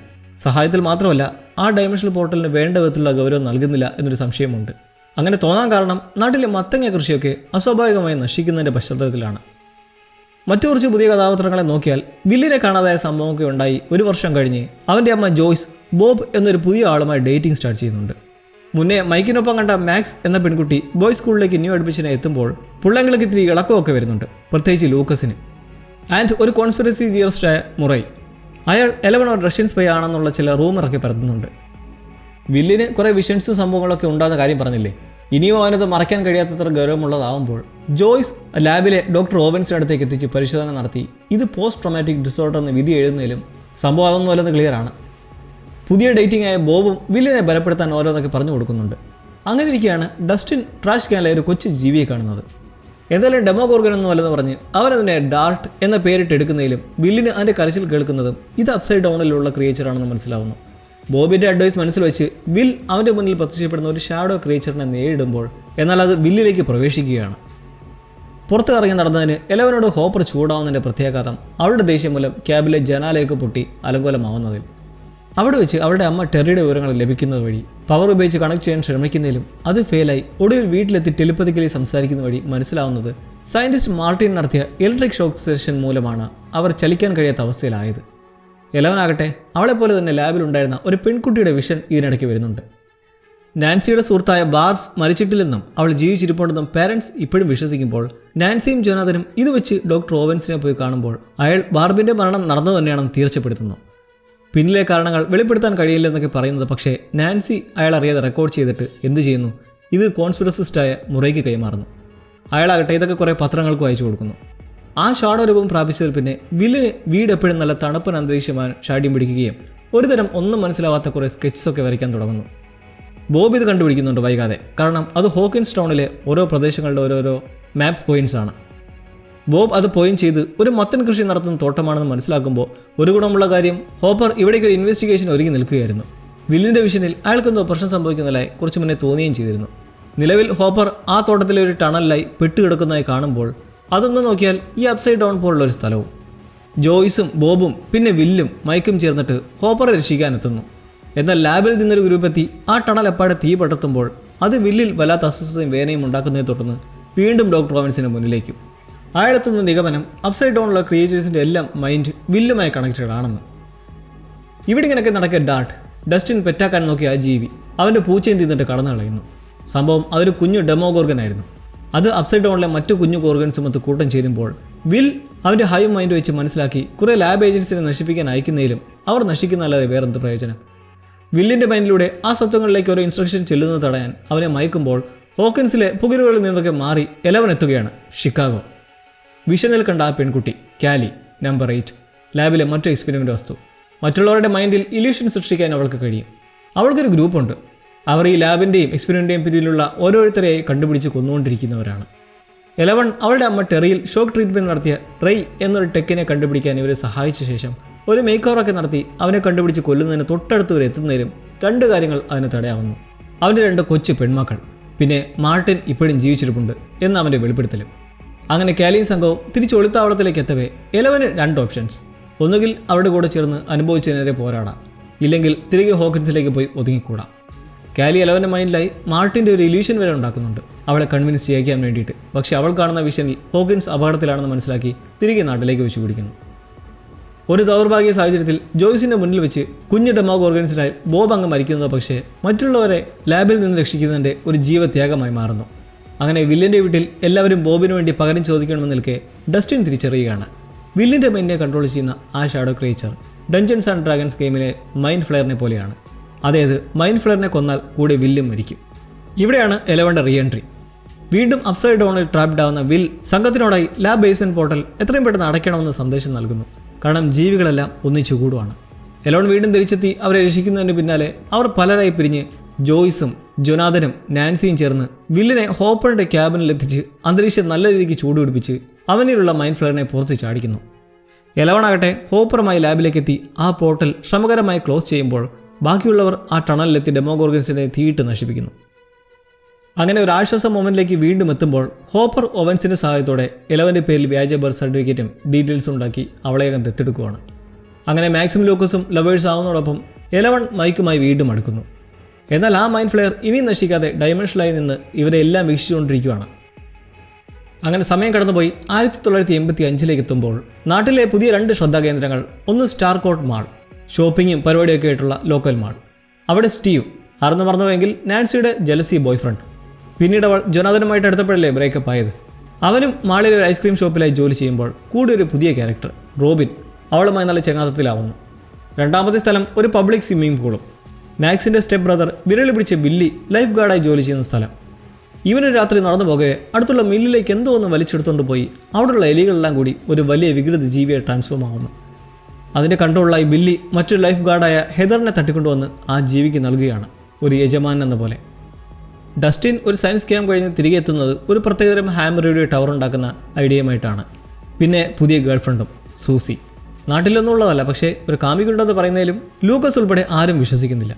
സഹായത്തിൽ മാത്രമല്ല ആ ഡയമെൻഷണൽ പോർട്ടലിന് വേണ്ട വിധത്തിലുള്ള ഗൗരവം നൽകുന്നില്ല എന്നൊരു സംശയമുണ്ട്. അങ്ങനെ തോന്നാൻ കാരണം നാട്ടിലെ മത്തങ്ങ കൃഷിയൊക്കെ അസ്വാഭാവികമായി നശിക്കുന്നതിൻ്റെ പശ്ചാത്തലത്തിലാണ്. മറ്റു കുറച്ച് പുതിയ കഥാപാത്രങ്ങളെ നോക്കിയാൽ വില്ലിനെ കാണാതായ സംഭവമൊക്കെ ഉണ്ടായി ഒരു വർഷം കഴിഞ്ഞ് അവൻ്റെ അമ്മ ജോയ്സ് ബോബ് എന്നൊരു പുതിയ ആളുമായി ഡേറ്റിംഗ് സ്റ്റാർട്ട് ചെയ്യുന്നുണ്ട്. മുന്നേ മൈക്കിനൊപ്പം കണ്ട മാക്സ് എന്ന പെൺകുട്ടി ബോയ്സ് സ്കൂളിലേക്ക് ന്യൂ അഡ്മിഷനെ എത്തുമ്പോൾ പുള്ളങ്ങൾക്ക് ഇത്തിരി ഇളക്കമൊക്കെ വരുന്നുണ്ട്, പ്രത്യേകിച്ച് ലൂക്കസിന്. ആൻഡ് ഒരു കോൺസ്പിറസി തിയറിസ്റ്റായ മുറൈ, അയാൾ എലവൻ ഒരു റഷ്യൻ സ്പൈ ആണെന്നുള്ള ചില റൂമറൊക്കെ പരത്തുന്നുണ്ട്. വില്ലിന് കുറേ വിഷൻസും സംഭവങ്ങളൊക്കെ ഉണ്ടാകുന്ന കാര്യം പറഞ്ഞില്ലേ, ഇനിയും അവനത് മറയ്ക്കാൻ കഴിയാത്തത്ര ഗൗരവമുള്ളതാവുമ്പോൾ ജോയ്സ് ലാബിലെ ഡോക്ടർ ഓവൻസിൻ്റെ അടുത്തേക്ക് എത്തിച്ച് പരിശോധന നടത്തി ഇത് പോസ്റ്റ് ട്രോമാറ്റിക് ഡിസോർഡർ എന്ന് വിധി എഴുതുന്നതിലും സംഭവം അതൊന്നുമല്ലെന്ന് ക്ലിയറാണ്. പുതിയ ഡേറ്റിംഗ് ആയ ബോബും വില്ലിനെ ബലപ്പെടുത്താൻ ഓരോന്നൊക്കെ പറഞ്ഞു കൊടുക്കുന്നുണ്ട്. അങ്ങനെ ഇരിക്കുകയാണ് ഡസ്റ്റിൻ ട്രാഷ് ക്യാനിലെ ഒരു കൊച്ചു ജീവിയെ കാണുന്നത്. എന്തായാലും ഡെമോഗോർഗൻ ഒന്നും അല്ലെന്ന് പറഞ്ഞ് അവനതിനെ ഡാർട്ട് എന്ന പേരിട്ട് എടുക്കുന്നതിലും വില്ലിന് അതിൻ്റെ കരച്ചിൽ കേൾക്കുന്നതും ഇത് അപ്സൈഡ് ഡൗണിലുള്ള ക്രിയേച്ചറാണെന്ന് മനസ്സിലാവുന്നു. ബോബിൻ്റെ അഡ്വൈസ് മനസ്സിൽ വെച്ച് വിൽ അവൻ്റെ മുന്നിൽ പ്രത്യക്ഷപ്പെടുന്ന ഒരു ഷാഡോ ക്രിയേച്ചറിനെ നേരിടുമ്പോൾ എന്നാൽ അത് വില്ലിലേക്ക് പ്രവേശിക്കുകയാണ്. പുറത്ത് ഇറങ്ങി നടന്നതിന് എലവനോട് ഹോപ്പർ ചൂടാവുന്നതിൻ്റെ പ്രത്യാഘാതം അവളുടെ ദേഷ്യം മൂലം ക്യാബിലെ ജനാലയൊക്കെ പൊട്ടി അലങ്കോലമാവുന്നതിൽ അവിടെ വെച്ച് അവളുടെ അമ്മ ടെറിയുടെ വിവരങ്ങൾ ലഭിക്കുന്നത് വഴി പവർ ഉപയോഗിച്ച് കണക്ട് ചെയ്യാൻ ശ്രമിക്കുന്നതിലും അത് ഫെയിലായി ഒടുവിൽ വീട്ടിലെത്തി ടെലിപ്പതിക്കലി സംസാരിക്കുന്ന വഴി മനസ്സിലാവുന്നത് സയൻറ്റിസ്റ്റ് മാർട്ടിൻ നടത്തിയ ഇലക്ട്രിക് ഷോക്ക് സെഷൻ മൂലമാണ് അവർ ചലിക്കാൻ കഴിയാത്ത അവസ്ഥയിലായത്. എലവനാകട്ടെ അവളെപ്പോലെ തന്നെ ലാബിലുണ്ടായിരുന്ന ഒരു പെൺകുട്ടിയുടെ വിഷൻ ഇതിനിടയ്ക്ക് വരുന്നുണ്ട്. നാൻസിയുടെ സുഹൃത്തായ ബാർബ്സ് മരിച്ചിട്ടില്ലെന്നും അവൾ ജീവിച്ചിരിപ്പുണ്ടെന്നും പാരൻസ് ഇപ്പോഴും വിശ്വസിക്കുമ്പോൾ നാൻസിയും ജോനാഥനും ഇത് വെച്ച് ഡോക്ടർ ഓവൻസിനെ പോയി കാണുമ്പോൾ അയാൾ ബാർബിൻ്റെ മരണം നടന്നു തന്നെയാണെന്ന് തീർച്ചപ്പെടുത്തുന്നു. പിന്നിലെ കാരണങ്ങൾ വെളിപ്പെടുത്താൻ കഴിയില്ലെന്നൊക്കെ പറയുന്നത് പക്ഷേ നാൻസി അയാൾ അറിയാതെ റെക്കോർഡ് ചെയ്തിട്ട് എന്ത് ചെയ്യുന്നു, ഇത് കോൺസ്പിറസിസ്റ്റായ മുറയ്ക്ക് കൈമാറുന്നു. അയാളാകട്ടെ ഇതൊക്കെ കുറേ പത്രങ്ങൾക്ക് അയച്ചു കൊടുക്കുന്നു. ആ ഷാഡോ രൂപം പ്രാപിച്ചതിൽ പിന്നെ വില്ലിന് വീട് എപ്പോഴും നല്ല തണുപ്പൻ അന്തരീക്ഷമായി ഷാഡ്യം പിടിക്കുകയും ഒരുതരം ഒന്നും മനസ്സിലാവാത്ത കുറേ സ്കെച്ചൊക്കെ വരയ്ക്കാൻ തുടങ്ങുന്നു. ബോബ് ഇത് കണ്ടുപിടിക്കുന്നുണ്ട് വൈകാതെ, കാരണം അത് ഹോക്കിൻസ് ടൗണിലെ ഓരോ പ്രദേശങ്ങളുടെ ഓരോരോ മാപ്പ് പോയിന്റ്സ് ആണ്. ബോബ് അത് പോയിന്റ് ചെയ്ത് ഒരു മത്തൻ കൃഷി നടത്തുന്ന തോട്ടമാണെന്ന് മനസ്സിലാക്കുമ്പോൾ ഒരു ഗുണമുള്ള കാര്യം ഹോപ്പർ ഇവിടേക്ക് ഒരു ഇൻവെസ്റ്റിഗേഷൻ ഒരുങ്ങി നിൽക്കുകയായിരുന്നു. വില്ലിൻ്റെ വിഷനിൽ അയാൾക്കെന്തോ പ്രശ്നം സംഭവിക്കുന്നതായി കുറച്ച് മുന്നേ തോന്നുകയും ചെയ്തിരുന്നു. നിലവിൽ ഹോപ്പർ ആ തോട്ടത്തിലെ ഒരു ടണലിലായി പെട്ടുകിടക്കുന്നതായി കാണുമ്പോൾ അതൊന്ന് നോക്കിയാൽ ഈ അപ്സൈഡ് ഡൗൺ പോലുള്ള ഒരു സ്ഥലവും ജോയ്സും ബോബും പിന്നെ വില്ലും മൈക്കും ചേർന്നിട്ട് ഹോപ്പറെ രക്ഷിക്കാനെത്തുന്നു. എന്നാൽ ലാബിൽ നിന്നൊരു ഗ്രൂപ്പെത്തി ആ ടണൽ എപ്പാടെ തീ പടർത്തുമ്പോൾ അത് വില്ലിൽ വല്ലാത്ത അസ്വസ്ഥതയും വേദനയും ഉണ്ടാക്കുന്നതിനെ തുടർന്ന് വീണ്ടും ഡോക്ടർ ഓവൻസിന് മുന്നിലേക്കും. അയാളെത്തുന്ന നിഗമനം അപ്സൈഡ് ഡൗണിലുള്ള ക്രിയേച്ചേഴ്സിൻ്റെ എല്ലാം മൈൻഡ് വില്ലുമായി കണക്റ്റഡ് ആണെന്ന്. ഇവിടെ ഇങ്ങനെയൊക്കെ നടക്കിയ ഡസ്റ്റിൻ പെറ്റാക്കാൻ നോക്കിയ ആ ജീവി അവൻ്റെ പൂച്ചയും തിന്നിട്ട് കടന്നു കളയുന്നു. സംഭവം അതൊരു കുഞ്ഞു ഡെമോഗോർഗൻ ആയിരുന്നു. അത് അപ്സൈഡ് ഡൗണിലെ മറ്റു കുഞ്ഞു ഗോർഗൻസുമൊത്ത് കൂട്ടം ചേരുമ്പോൾ വിൽ അവൻ്റെ ഹൈ മൈൻഡ് വെച്ച് മനസ്സിലാക്കി കുറേ ലാബ് ഏജൻസിനെ നശിപ്പിക്കാൻ അയക്കുന്നതിലും അവർ നശിക്കുന്നതല്ലാതെ വേറെന്ത് പ്രയോജനം. വില്ലിൻ്റെ മൈൻഡിലൂടെ ആ സ്വത്വങ്ങളിലേക്ക് ഓരോ ഇൻസ്ട്രക്ഷൻ ചെല്ലുന്നത് തടയാൻ അവനെ മയക്കുമ്പോൾ ഹോക്കിൻസിലെ പുകിലുകളിൽ നിന്നൊക്കെ മാറി എലവൻ എത്തുകയാണ് ഷിക്കാഗോ. വിഷനിൽ കണ്ട ആ പെൺകുട്ടി കാലി, നമ്പർ 8, ലാബിലെ മറ്റു എക്സ്പെരിമെൻ്റ് വസ്തു. മറ്റുള്ളവരുടെ മൈൻഡിൽ ഇല്യൂഷൻ സൃഷ്ടിക്കാൻ അവൾക്ക് കഴിയും. അവൾക്കൊരു ഗ്രൂപ്പുണ്ട്. അവർ ഈ ലാബിൻ്റെയും എക്സ്പെരിമെൻ്റെയും പിന്നിലുള്ള ഓരോരുത്തരെയായി കണ്ടുപിടിച്ച് കൊന്നുകൊണ്ടിരിക്കുന്നവരാണ്. എലവൻ അവളുടെ അമ്മ ടെറിയിൽ ഷോക്ക് ട്രീറ്റ്മെൻറ്റ് നടത്തിയ റെയ് എന്നൊരു ടെക്കിനെ കണ്ടുപിടിക്കാൻ ഇവരെ സഹായിച്ച ശേഷം ഒരു മേക്ക് ഓവറൊക്കെ നടത്തി അവനെ കണ്ടുപിടിച്ച് കൊല്ലുന്നതിന് തൊട്ടടുത്ത് വരെ എത്തുന്നതിലും 2 കാര്യങ്ങൾ അതിന് തടയാവുന്നു. അവൻ്റെ 2 കൊച്ചു പെൺമക്കൾ, പിന്നെ മാർട്ടിൻ ഇപ്പോഴും ജീവിച്ചിരിപ്പുണ്ട് എന്ന അവൻ്റെ വെളിപ്പെടുത്തലും. അങ്ങനെ കാലിയും സംഘവും തിരിച്ച് ഒളിത്താവളത്തിലേക്ക് എത്തവേ എലവന് 2 ഓപ്ഷൻസ്. ഒന്നുകിൽ അവരുടെ കൂടെ ചേർന്ന് അനുഭവിച്ചതിനെതിരെ പോരാടാം, ഇല്ലെങ്കിൽ തിരികെ ഹോക്കിൻസിലേക്ക് പോയി ഒതുങ്ങിക്കൂടാം. കാലി എലവൻ്റെ മൈൻഡിലായി മാർട്ടിൻ്റെ ഒരു ഇല്യൂഷൻ വരെ ഉണ്ടാക്കുന്നുണ്ട് അവളെ കൺവിൻസ് ചെയ്യിക്കാൻ വേണ്ടിയിട്ട്. പക്ഷേ അവൾ കാണുന്ന വിഷനിൽ ഹോക്കിൻസ് അപകടത്തിലാണെന്ന് മനസ്സിലാക്കി തിരികെ നാട്ടിലേക്ക് വെച്ച് പിടിക്കുന്നു. ഒരു ദൗർഭാഗ്യ സാഹചര്യത്തിൽ ജോയ്സിൻ്റെ മുന്നിൽ വെച്ച് കുഞ്ഞു ഡെമോഗോർഗൻസിനായി ബോബ് അങ്ങ് മരിക്കുന്നത് പക്ഷേ മറ്റുള്ളവരെ ലാബിൽ നിന്ന് രക്ഷിക്കുന്നതിൻ്റെ ഒരു ജീവത്യാഗമായി മാറുന്നു. അങ്ങനെ വില്ലിൻ്റെ വീട്ടിൽ എല്ലാവരും ബോബിന് വേണ്ടി പകരം ചോദിക്കണമെന്ന് നിൽക്കെ ഡസ്റ്റിൻ തിരിച്ചറിയുകയാണ് വില്ലിൻ്റെ മൈൻഡിനെ കൺട്രോൾ ചെയ്യുന്ന ആ shadow creature dungeons and dragons ഗെയിമിലെ മൈൻഡ് ഫ്ലെയറിനെ പോലെയാണ്. അതായത് മൈൻഡ് ഫ്ലെയറിനെ കൊന്നാൽ കൂടെ വില്ലും മരിക്കും. ഇവിടെയാണ് എലവൻ്റെ റീ എൻട്രി. വീണ്ടും അപ്സൈഡ് ഡൗണിൽ ട്രാപ്ഡ് ആവുന്ന വിൽ സംഘത്തിനോടായി ലാബ് ബേസ്മെൻറ്റ് പോർട്ടൽ എത്രയും പെട്ടെന്ന് അടയ്ക്കണമെന്ന് സന്ദേശം നൽകുന്നു. കാരണം ജീവികളെല്ലാം ഒന്നിച്ചു കൂടുവാണ്. എലോൺ വീണ്ടും തിരിച്ചെത്തി അവരെ രക്ഷിക്കുന്നതിന് പിന്നാലെ അവർ പലരായി പിരിഞ്ഞ് ജോയ്സും ജൊനാഥനും നാൻസിയും ചേർന്ന് വില്ലിനെ ഹോപ്പറിൻ്റെ ക്യാബിനിൽ എത്തിച്ച് അന്തരീക്ഷം നല്ല രീതിക്ക് ചൂടുപിടിപ്പിച്ച് അവനിലുള്ള മൈൻഡ് ഫ്ലെയറിനെ പുറത്ത് ചാടിക്കുന്നു. എലവണാകട്ടെ ഹോപ്പറുമായി ലാബിലേക്ക് എത്തി ആ പോർട്ടൽ ശ്രമകരമായി ക്ലോസ് ചെയ്യുമ്പോൾ ബാക്കിയുള്ളവർ ആ ടണലിലെത്തി ഡെമോഗോർഗൻസിനെ തീയിട്ട് നശിപ്പിക്കുന്നു. അങ്ങനെ ഒരു ആശ്വാസ മൊമെന്റിലേക്ക് വീണ്ടും എത്തുമ്പോൾ ഹോപ്പർ ഓവൻസിൻ്റെ സഹായത്തോടെ എലവൻ്റെ പേരിൽ വ്യാജ ബർത്ത് സർട്ടിഫിക്കറ്റും ഡീറ്റെയിൽസും ഉണ്ടാക്കി അവളെയകം ദത്തെടുക്കുകയാണ്. അങ്ങനെ മാക്സിം ലൂക്കസും ലവേഴ്സ് ആവുന്നതോടൊപ്പം എലവൺ മൈക്കുമായി വീണ്ടും അടുക്കുന്നു. എന്നാൽ ആ മൈൻഡ് ഫ്ലെയർ ഇനിയും നശിക്കാതെ ഡൈമെൻഷനിലായി നിന്ന് ഇവരെ എല്ലാം വീക്ഷിച്ചുകൊണ്ടിരിക്കുകയാണ്. അങ്ങനെ സമയം കടന്നുപോയി 1985 എത്തുമ്പോൾ നാട്ടിലെ പുതിയ 2 ശ്രദ്ധാകേന്ദ്രങ്ങൾ. ഒന്ന് സ്റ്റാർകോട്ട് മാൾ, ഷോപ്പിങ്ങും പരിപാടിയൊക്കെ ആയിട്ടുള്ള ലോക്കൽ മാൾ. അവിടെ സ്റ്റീവ്, അറിഞ്ഞു മറന്നുവെങ്കിൽ നാൻസിയുടെ ജലസി ബോയ് ഫ്രണ്ട്. പിന്നീട് അവൾ ജൊനാഥനുമായിട്ട് അടുത്തപ്പോഴല്ലേ ബ്രേക്കപ്പ് ആയത്. അവനും മാളിലെ ഒരു ഐസ്ക്രീം ഷോപ്പിലായി ജോലി ചെയ്യുമ്പോൾ കൂടി ഒരു പുതിയ ക്യാരക്ടർ റോബിൻ അവളുമായി നല്ല ചങ്ങാത്തത്തിലാവുന്നു. രണ്ടാമത്തെ സ്ഥലം ഒരു പബ്ലിക് സ്വിമ്മിംഗ് പൂളും. മാക്സിൻ്റെ സ്റ്റെപ്പ് ബ്രദർ വിരളി പിടിച്ച ബില്ലി ലൈഫ് ഗാർഡായി ജോലി ചെയ്യുന്ന സ്ഥലം. ഇവനൊരു രാത്രി നടന്നു പോകെ അടുത്തുള്ള മില്ലിലേക്ക് എന്തോ ഒന്ന് വലിച്ചെടുത്തുകൊണ്ട് പോയി അവിടെയുള്ള എലികളെല്ലാം കൂടി ഒരു വലിയ വികൃത ജീവിയെ ട്രാൻസ്ഫോം ആവുന്നു. അതിൻ്റെ കൺട്രോളായി ബില്ലി മറ്റൊരു ലൈഫ് ഗാർഡായ ഹെദറിനെ തട്ടിക്കൊണ്ടുവന്ന് ആ ജീവിക്ക് നൽകുകയാണ്, ഒരു യജമാനൻ എന്ന പോലെ. ഡസ്റ്റിൻ ഒരു സയൻസ് ക്യാമ്പ് കഴിഞ്ഞ് തിരികെ എത്തുന്നത് ഒരു പ്രത്യേകതരം ഹാമർ റേഡിയോ ടവർ ഉണ്ടാക്കുന്ന ഐഡിയയുമായിട്ടാണ്. പിന്നെ പുതിയ ഗേൾഫ്രണ്ടും സൂസി. നാട്ടിലൊന്നുമുള്ളതല്ല, പക്ഷേ ഒരു കാമിക്കുണ്ടെന്ന് പറയുന്നതിലും ലൂക്കസ് ഉൾപ്പെടെ ആരും വിശ്വസിക്കുന്നില്ല.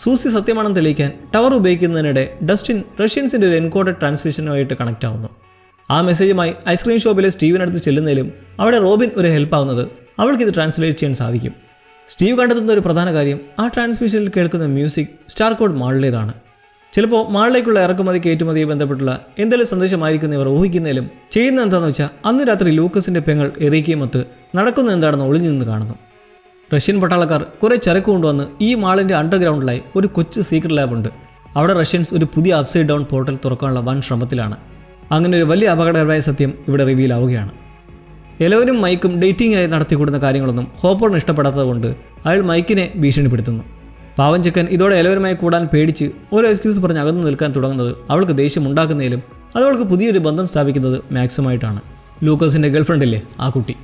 സൂസി സത്യമാണെന്ന് തെളിയിക്കാൻ ടവർ ഉപയോഗിക്കുന്നതിനിടെ ഡസ്റ്റിൻ റഷ്യൻസിൻ്റെ ഒരു എൻകോഡഡ് ട്രാൻസ്മിഷനുമായിട്ട് കണക്റ്റ് ആവുന്നു. ആ മെസ്സേജുമായി ഐസ്ക്രീം ഷോപ്പിലെ സ്റ്റീവിനടുത്ത് ചെല്ലുന്നതിലും അവിടെ റോബിൻ ഒരു ഹെൽപ്പ് ആവുന്നത് അവൾക്കിത് ട്രാൻസ്ലേറ്റ് ചെയ്യാൻ സാധിക്കും. സ്റ്റീവ് കണ്ടെത്തുന്ന ഒരു പ്രധാന കാര്യം ആ ട്രാൻസ്മിഷനിൽ കേൾക്കുന്ന മ്യൂസിക് സ്റ്റാർകോഡ് മാളിലേതാണ്. ചിലപ്പോൾ മാളിലേക്കുള്ള ഇറക്കുമതി കയറ്റുമതിയെ ബന്ധപ്പെട്ടുള്ള എന്തെങ്കിലും സന്ദേശമായിരിക്കും ഇവർ ഊഹിക്കുന്നതിലും ചെയ്യുന്നത് എന്താണെന്ന് വെച്ചാൽ അന്ന് രാത്രി ലൂക്കസിൻ്റെ പെങ്ങൾ എറിക്കയുമൊത്ത് നടക്കുന്നത് എന്താണെന്ന് ഒളിഞ്ഞു നിന്ന് കാണുന്നു. റഷ്യൻ പട്ടാളക്കാർ കുറേ ചരക്ക് കൊണ്ടുവന്ന് ഈ മാളിൻ്റെ അണ്ടർഗ്രൗണ്ടിലായി ഒരു കൊച്ചു സീക്രട്ട് ലാബ് ഉണ്ട്. അവിടെ റഷ്യൻസ് ഒരു പുതിയ അപ്സൈഡ് ഡൗൺ പോർട്ടൽ തുറക്കാനുള്ള വൻ ശ്രമത്തിലാണ്. അങ്ങനെ ഒരു വലിയ അപകടകരമായ സത്യം ഇവിടെ റിവീൽ ആവുകയാണ്. എലവനും മൈക്കും ഡേറ്റിംഗ് ആയി നടത്തിക്കൂടുന്ന കാര്യങ്ങളൊന്നും ഹോപ്പറിന് ഇഷ്ടപ്പെടാത്തതുകൊണ്ട് അയാൾ മൈക്കിനെ ഭീഷണിപ്പെടുത്തുന്നു. പാവൻ ചെക്കൻ ഇതോടെ എലവനുമായി കൂടാൻ പേടിച്ച് ഓരോ എക്സ്ക്യൂസ് പറഞ്ഞ് അകന്നു നിൽക്കാൻ തുടങ്ങുന്നത് അവൾക്ക് ദേഷ്യം ഉണ്ടാക്കുന്നതിലും അതവൾക്ക് പുതിയൊരു ബന്ധം സ്ഥാപിക്കുന്നത് മാക്സുമായിട്ടാണ്. ലൂക്കസിൻ്റെ ഗേൾഫ്രണ്ടില്ലേ ആ കുട്ടി.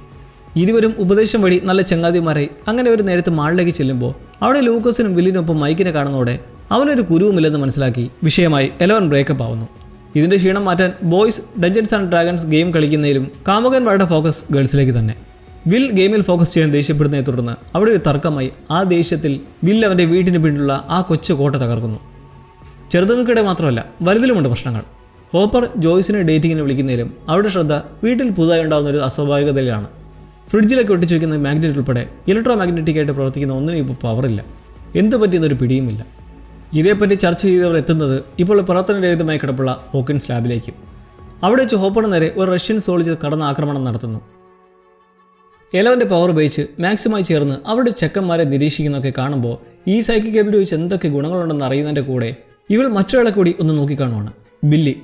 ഇരുവരും ഉപദേശം വഴി നല്ല ചങ്ങാതിമാരായി അങ്ങനെ ഒരു നേരത്ത് മാളിലേക്ക് ചെല്ലുമ്പോൾ അവിടെ ലൂക്കസിനും വില്ലിനൊപ്പം മൈക്കിനെ കാണുന്നതോടെ അവനൊരു കുരുവുമില്ലെന്ന് മനസ്സിലാക്കി വിഷയമായി എലവൻ ബ്രേക്കപ്പ് ആവുന്നു. ഇതിൻ്റെ ക്ഷീണം മാറ്റാൻ boys dungeons and dragons game കളിക്കുന്നതിലും കാമുകന്മാരുടെ ഫോക്കസ് ഗേൾസിലേക്ക് തന്നെ. വിൽ ഗെയിമിൽ ഫോക്കസ് ചെയ്യാൻ ദേഷ്യപ്പെടുന്നതിനെ തുടർന്ന് അവിടെ ഒരു തർക്കമായി ആ ദേഷ്യത്തിൽ വിൽ അവൻ്റെ വീട്ടിന് പിന്നിലുള്ള ആ കൊച്ചു കോട്ട തകർക്കുന്നു. ചെറുതുങ്ങൾക്കിടെ മാത്രമല്ല വലുതിലുമുണ്ട് പ്രശ്നങ്ങൾ. ഹോപ്പർ ജോയ്സിനെ ഡേറ്റിങ്ങിന് വിളിക്കുന്നതിലും അവരുടെ ശ്രദ്ധ വീട്ടിൽ പുതുതായി ഉണ്ടാകുന്ന ഒരു അസ്വാഭാവികതയിലാണ്. ഫ്രിഡ്ജിലൊക്കെ ഒട്ടിച്ചു വയ്ക്കുന്ന മാഗ്നറ്റ് ഉൾപ്പെടെ ഇലക്ട്രോ മാഗ്നറ്റിക്കായിട്ട് പ്രവർത്തിക്കുന്ന ഒന്നിനും ഇപ്പോൾ പവറില്ല. എന്ത് പറ്റിയെന്നൊരു പിടിയുമില്ല. ഇതേപ്പറ്റി ചർച്ച ചെയ്തവർ എത്തുന്നത് ഇപ്പോൾ പ്രവർത്തനരഹിതമായി കിടപ്പുള്ള ഹോക്കിൻസ് ലാബിലേക്കും. അവിടെ വെച്ച് ഹോപ്പറിന് നേരെ ഒരു റഷ്യൻ സോൾജർ കടന്ന ആക്രമണം നടത്തുന്നു. എലവൻ്റെ പവർ ഉപയോഗിച്ച് മാക്സുമായി ചേർന്ന് അവിടെ ചെക്കന്മാരെ നിരീക്ഷിക്കുന്നതൊക്കെ കാണുമ്പോൾ ഈ സൈക്കിക് എബിലിറ്റി വെച്ച് എന്തൊക്കെ ഗുണങ്ങളുണ്ടെന്ന് അറിയുന്നതിൻ്റെ കൂടെ ഇവൾ മറ്റൊരാളെ കൂടി ഒന്ന് നോക്കിക്കാണുവാണ്. Billy